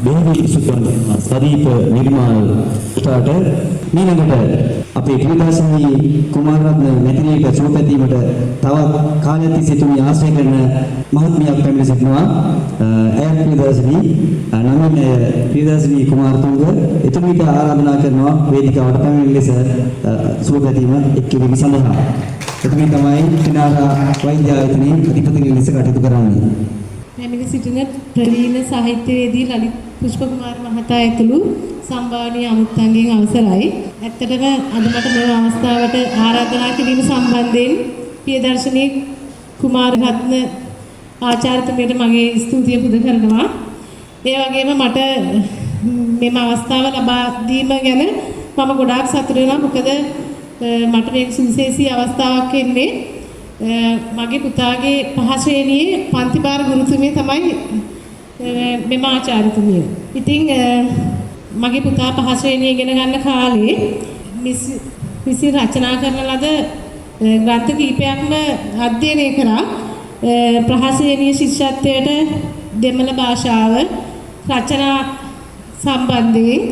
බෙහෙවින් සුදුන් සරීප නිර්මාණයට ඊළඟට අපේ ප්‍රියදර්ශනී කුමාරරත්න මැතිණියට සුවපැතීමට තවත් කාලයක් තිස්සේ තුමී ආශ්‍රය කරන මහත්මියක් පැමිණ සිටිනවා. ඇය ප්‍රියදර්ශනී නමින් ප්‍රියදර්ශනී කුමාරතුංග එතුමීට ආරාධනා කරනවා වේදිකාවට පැමිණෙන ලෙස සුවපැතීම එක් කිරීම සඳහා. එතුමී තමයි කිනාරා වෛද්‍ය ආයතනයේ අධිපති ලෙස කටයුතු කරන්නේ. පැමිණ සිටින ප්‍රවීණ සාහිත්‍යවේදී ලලිත් පුෂ්පකුමාර මහතා ඇතුළු සම්භාවනීය අමුත්තන්ගෙන් අවසරයි. ඇත්තටම අද මට මේ අවස්ථාවට ආරාධනා කිරීම සම්බන්ධයෙන් ප්‍රියදර්ශනී කුමාරරත්න ආචාර්යතුමියට මගේ ස්තුතිය පුද කරනවා. ඒ වගේම මට මෙම අවස්ථාව ලබා දීම ගැන මම ගොඩාක් සතුටු වෙනවා. මොකද මට මේක සුවිශේෂී අවස්ථාවක් වෙන්නේ. මගේ පුතාගේ පහ ශ්‍රේණියේ පන්තිභාර ගුරුතුමිය තමයි මෙම ආචාර්යතුමිය. ඉතින් මගේ පුතා පහ ශ්‍රේණිය ඉගෙන ගන්න කාලේ මිස් රචනා කරන ලද ග්‍රන්ථ කීපයක්ම අධ්‍යයනය කරා. ප්‍රහාසනීය ශිෂ්‍යත්වයට දෙමළ භාෂාව රචනා සම්බන්ධයෙන්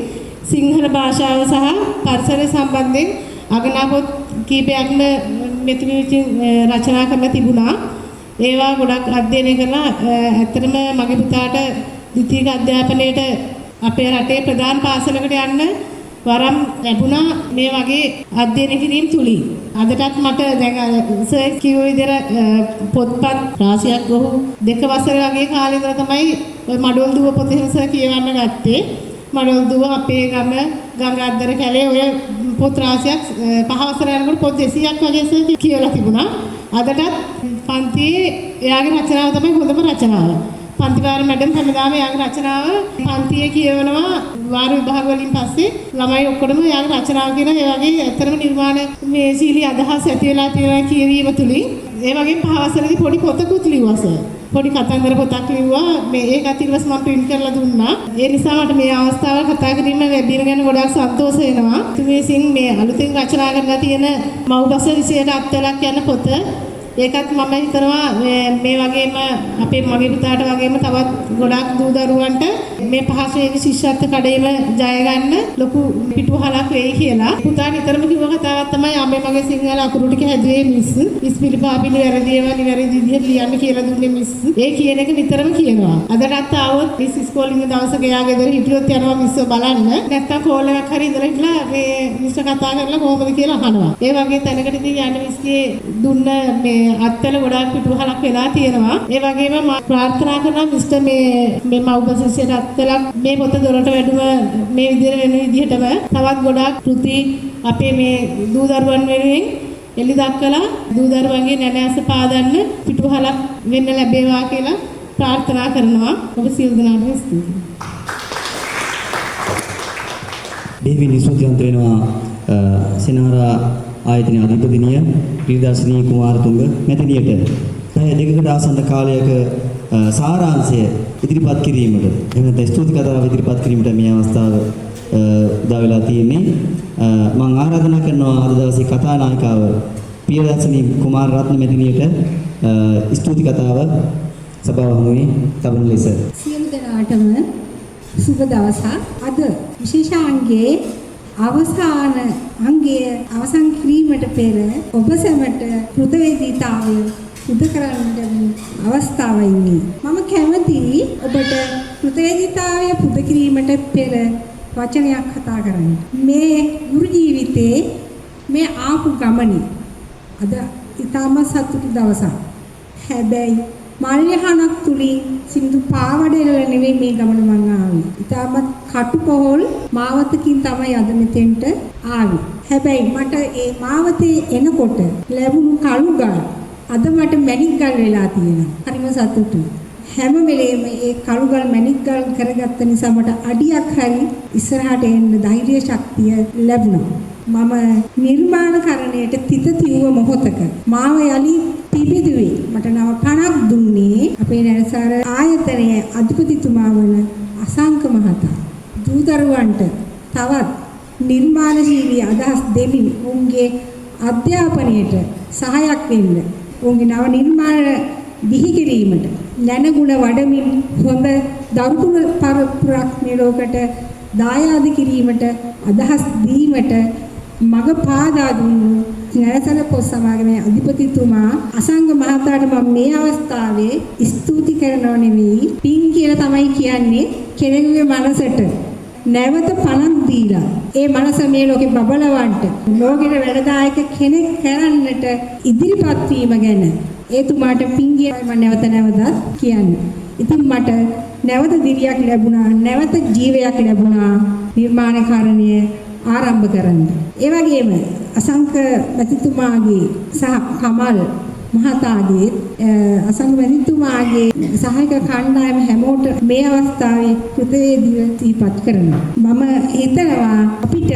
සිංහල භාෂාව සහ පරිසරය සම්බන්ධයෙන් අගනා පොත් කීපයක්ම මෙතුමිය විසින් රචනා කරලා තිබුණා. ඒවා ගොඩක් අධ්‍යයනය කරලා ඇත්තටම මගේ පුතාට ද්විතීයික අධ්‍යාපනයේට අපේ රටේ ප්‍රධාන පාසලකට යන්න වරම් ලැබුණා මේ වගේ අධ්‍යයන කිරීම තුලින්. අදටත් මට දැන් සර් කිව්ව විදිහට පොත්පත් රාශියක් ඔහු 2 වසර වගේ කාලේ ඉඳලා තමයි ඔය මඩොල් දුව පොත සර් කියවන්න ගත්තේ. මඩොල් දුව අපේ ගම ගංගාද්දර කැලේ ඔය පොත් රාශියක් 5 වසර යනකොට පොත් 200ක් වගේ සර් කියවලා තිබුණා. අදටත් පන්තියේ එයාගේ රචනාව තමයි හොඳම රචනාව. පන්තිවාර මැඩම් හැමදාම එයාගේ රචනාව පන්තියේ කියවනවා වාර විභාග වලින් පස්සේ ළමයි ඔක්කොම එයාගේ රචනාව කියන ඒ වගේ ඇත්තටම නිර්මාණ මේ ශීලී අදහස් ඇති වෙලා තියෙනවා කියවීම තුලින්. ඒ වගේ පහවසරේදී පොඩි පොතකුත් ලිව්වා සර්. පොඩි කතන්දර පොතක් ලිව්වා. මේ ඒකත් ඊට පස්සේ මම print කරලා දුන්නා. ඒ නිසා මට මේ අවස්ථාවල කතා කිරීම ලැබීම ගැන ගොඩාක් සතුටු වෙනවා. තුමේසින් මේ අලුතෙන් රචනා කරලා තියෙන මව්බස විෂයට අත්වලක් යන පොත ඒකත් මම හිතනවා මේ වගේම අපේ මගේ පුතාට වගේම තවත් ගොඩක් දූ දරුවන්ට මේ පහසුවේ ශිෂ්‍යත්ව කඩේම ජය ගන්න ලොකු පිටුවහලක් වෙයි කියලා. පුතා නිතරම කිව්ව කතාවක් තමයි අම්මේ මගේ සිංහල අකුරු ටික හැදුවේ මිස්. ඉස්පිලි පාපිලි වැරදිව නිවැරදි විදිහට ලියන්න කියලා දුන්නේ මිස්. ඒ කියන එක නිතරම කියනවා. අදටත් ආවොත් මිස් ඉස්කෝලේ ඉන්න දවසක එයා ගෙදර හිටියොත් යනවා මිස්ව බලන්න. නැත්තම් කෝල් එකක් හරි ඉඳලා හිටලා මේ මිස්ට කතා කරලා කොහොමද කියලා අහනවා. ඒ වගේ තැනකට ඉතින් යන්න මිස්ගේ දුන්න මේ අත්වල ගොඩාක් පිටුවහලක් වෙලා තියෙනවා. ඒ වගේම මම ප්‍රාර්ථනා කරනවා මිස්ටර් මේ මව්බසසියට අත්වලක් මේ පොත දොරට වැඩුව මේ විදිහට වෙන විදිහටම තවත් ගොඩාක් කෘති අපේ මේ දූ දරුවන් වෙනුවෙන් එලි දක්වලා දූ දරුවන්ගේ නැණැස පාදන්න පිටුවහලක් වෙන්න ලැබේවා කියලා ප්‍රාර්ථනා කරනවා. ඔබ සියලු දෙනාටම ස්තුතියි. දෙවියන් ස්තුතිවන්ත වෙනවා සිනාරා ආයතනයේ අධිපතිනිය ප්‍රියදර්ශනී කුමාරතුංග මැතිණියට පැය දෙකකට ආසන්න කාලයක සාරාංශය ඉදිරිපත් කිරීමට එහෙම ස්තුති කතාව ඉදිරිපත් කිරීමට මේ අවස්ථාව උදා වෙලා තියෙන්නේ. මම ආරාධනා කරනවා අද දවසේ කතානායිකාව ප්‍රියදර්ශනී කුමාරරත්න මැතිණියට ස්තුති කතාව සභාව හමුවේ තබන ලෙස. සියලු දෙනාටම සුබ දවසක්. අද විශේෂාංගයේ අවසාන අංගය අවසන් කිරීමට පෙර ඔබ සැමට කෘතවේදීතාවය සිදු කරන්නට අවස්ථාවයි මේ. මම කැමතියි ඔබට කෘතවේදීතාවය පුද කිරීමට පෙර වචනයක් කතා කරන්න. මේ ගුරු ජීවිතේ මේ ආපු ගමනේ අද ඊටම සතුටු දවසක්. හැබැයි මල්යහනක් තුලින් සින්දු පාවඩේල නෙවෙයි මේ ගමන මං ආවේ. ඊටමත් කටුකොහල් මාවතකින් තමයි අද මෙතෙන්ට ආවේ. හැබැයි මට ඒ මාවතේ එනකොට ලැබුණු කළුගල් අද මට මැණික්ගල් වෙලා තියෙනවා. හරිම සතුටුයි. හැම වෙලේම ඒ කළුගල් මැණික්ගල් කරගත්ත නිසා මට අඩියක් හරි ඉස්සරහට එන්න ධෛර්ය ශක්තිය ලැබුණා. මම නිර්මාණකරණයට තිත තියුව මොහොතක මාව යලි පිබිදුවේ මට නව පණක් දුන්නේ අපේ නැරසාර ආයතනයේ අධිපතිතුමා වන අසංක මහතා. දූ දරුවන්ට තවත් නිර්මාණශීලී අදහස් දෙමින් උන්ගේ අධ්‍යාපනයට සහායක් වෙන්න උන්ගේ නව නිර්මාණ බිහි කිරීමට දැනගුණ වඩමින් හොඳ දරු පරපුරක් මේ ලෝකයට දායාද කිරීමට අදහස් දීමට මග පාදා දුන්නු නැරසල පොත් සමාගමේ අධිපතිතුමා අසංග මහතාට මම මේ අවස්ථාවේ ස්තුති කරනව නෙවෙයි පින් කියලා තමයි කියන්නේ කෙනෙකුගේ මනසට නැවත පණක් දීලා ඒ මනස මේ ලෝකේ බබලවන්නට ලෝකෙට වැඩදායක කෙනෙක් කරන්නට ඉදිරිපත් වීම ගැන එතුමාට පින් කියලා මම නැවතත් කියන්නේ. ඉතින් මට නැවත දිරියක් ලැබුණා නැවත ජීවයක් ලැබුණා නිර්මාණකාරණය ආරම්භ කරන්න. ඒ වගේම අසංක මැතිතුමාගේ සහ කමල් මහතාගේ අසංක මැතිතුමාගේ සහායක කණ්ඩායම හැමෝට මේ අවස්ථාවේ කෘතවේදීව සිහිපත් කරනවා. මම හිතනවා අපිට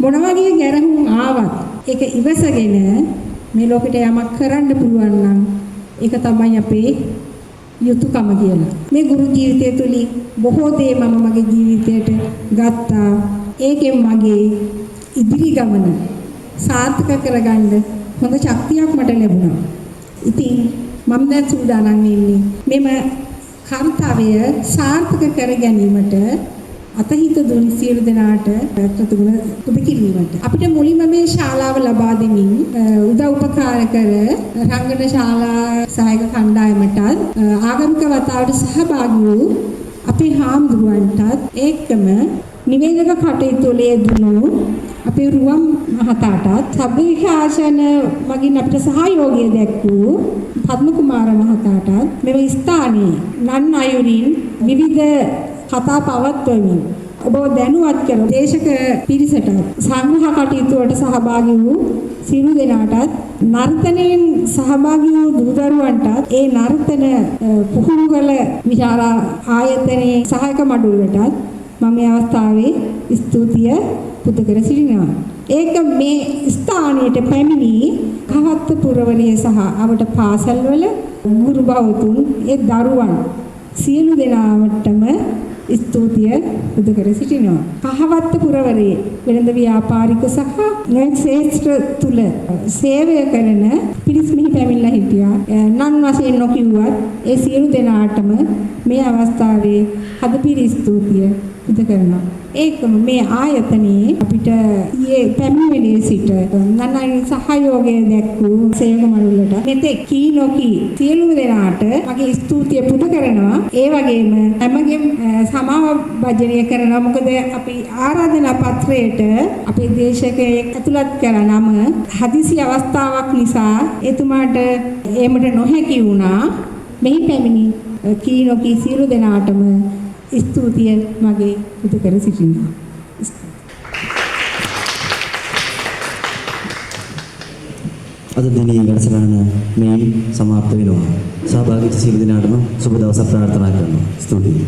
මොන වගේ ගැරහුම් ආවත් ඒක ඉවසගෙන මේ ලෝකෙට යමක් කරන්න පුළුවන් නම් ඒක තමයි අපේ යුතුයකම කියලා. මේ ගුරු ජීවිතය තුළින් බොහෝ දේ මම මගේ ජීවිතයට ගත්තා. ඒකෙන් මගේ ඉදිරි ගමන සාර්ථක කරගන්න හොඳ ශක්තියක් මට ලැබුණා. ඉතින් මම දැන් සූදානම් වෙන්නේ මෙම කාර්යය සාර්ථක කර ගැනීමට අතහිත දුන් සියලු දෙනාට ප්‍රතිගුණ ඔබ කිරීමට. අපිට මුලින්ම මේ ශාලාව ලබා දෙමින් උදව් උපකාර කර රංගන ශාලා සහායක කණ්ඩායමටත් ආගමික වතාවට සහභාගී වූ අපේ හාමුදුරුවන්ටත් ඒකම නිවේදක කටයුතු වල යෙදුණු අපේ රුවම් මහතාටත් සබ්බවිකාශන මගින් අපිට සහයෝගය දැක්වූ පද්ම කුමාර මහතාටත් මෙම ස්ථානයේ නන් අයුරින් විවිධ කතා පවත්වමින් ඔබ දැනුවත් කර දේශක පිරිසට සංග්‍රහ කටයුතු වලට සහභාගී වූ සියලු දෙනාටත් නර්තනයෙන් සහභාගී වූ දරුවන්ටත් ඒ නර්තන පුහුණු කළ විචාරා ආයතනයේ සහායක මඩුල්ලටත් මම මේ අවස්ථාවේ ස්තුතිය පුද කර සිටිනවා. ඒක මේ ස්ථානයට පැමිණි කහවත්ත පුරවරය සහ අවට පාසල්වල ගුරු භවතුන් ඒ දරුවන් සියලු දෙනාටම ස්තුතිය පුද කර සිටිනවා. කහවත්ත පුරවරයේ වෙළඳ ව්‍යාපාරික සහ නොයෙක් ක්ෂේත්‍ර තුල සේවය කරන පිරිස් මෙහි පැමිණලා හිටියා. නන් වශයෙන් නොකියුවත් ඒ සියලු දෙනාටම මේ අවස්ථාවේ හදපිරි ස්තුතිය පුද කරනවා. ඒකම මේ ආයතනයේ අපිට ඊයේ පැමිණෙන්නේ සිට නන්නයි සහයෝගය දැක්වූ සේවක මණ්ඩලයට මෙතෙක් කී නොකී සියලුම දෙනාට මගේ ස්තුතිය පුද කරනවා. ඒ වගේම හැමගේම සමාව භජනය කරනවා. මොකද අපි ආරාධනා පත්‍රයට අපේ දේශකයේ ඇතුළත් කර නම හදිසි අවස්ථාවක් නිසා එතුමාට ඒමට නොහැකි වුණා. මෙහි පැමිණි කී නොකී සියලු දෙනාටම ස්තුතිය මගේ පුද කර සිටිනවා. අද දිනේ වැඩසටහන මේ සමාප්ත වෙනවා. සහභාගී සියලු දෙනාටම සුබ දවසක් ප්‍රාර්ථනා කරනවා. ස්තුතියි.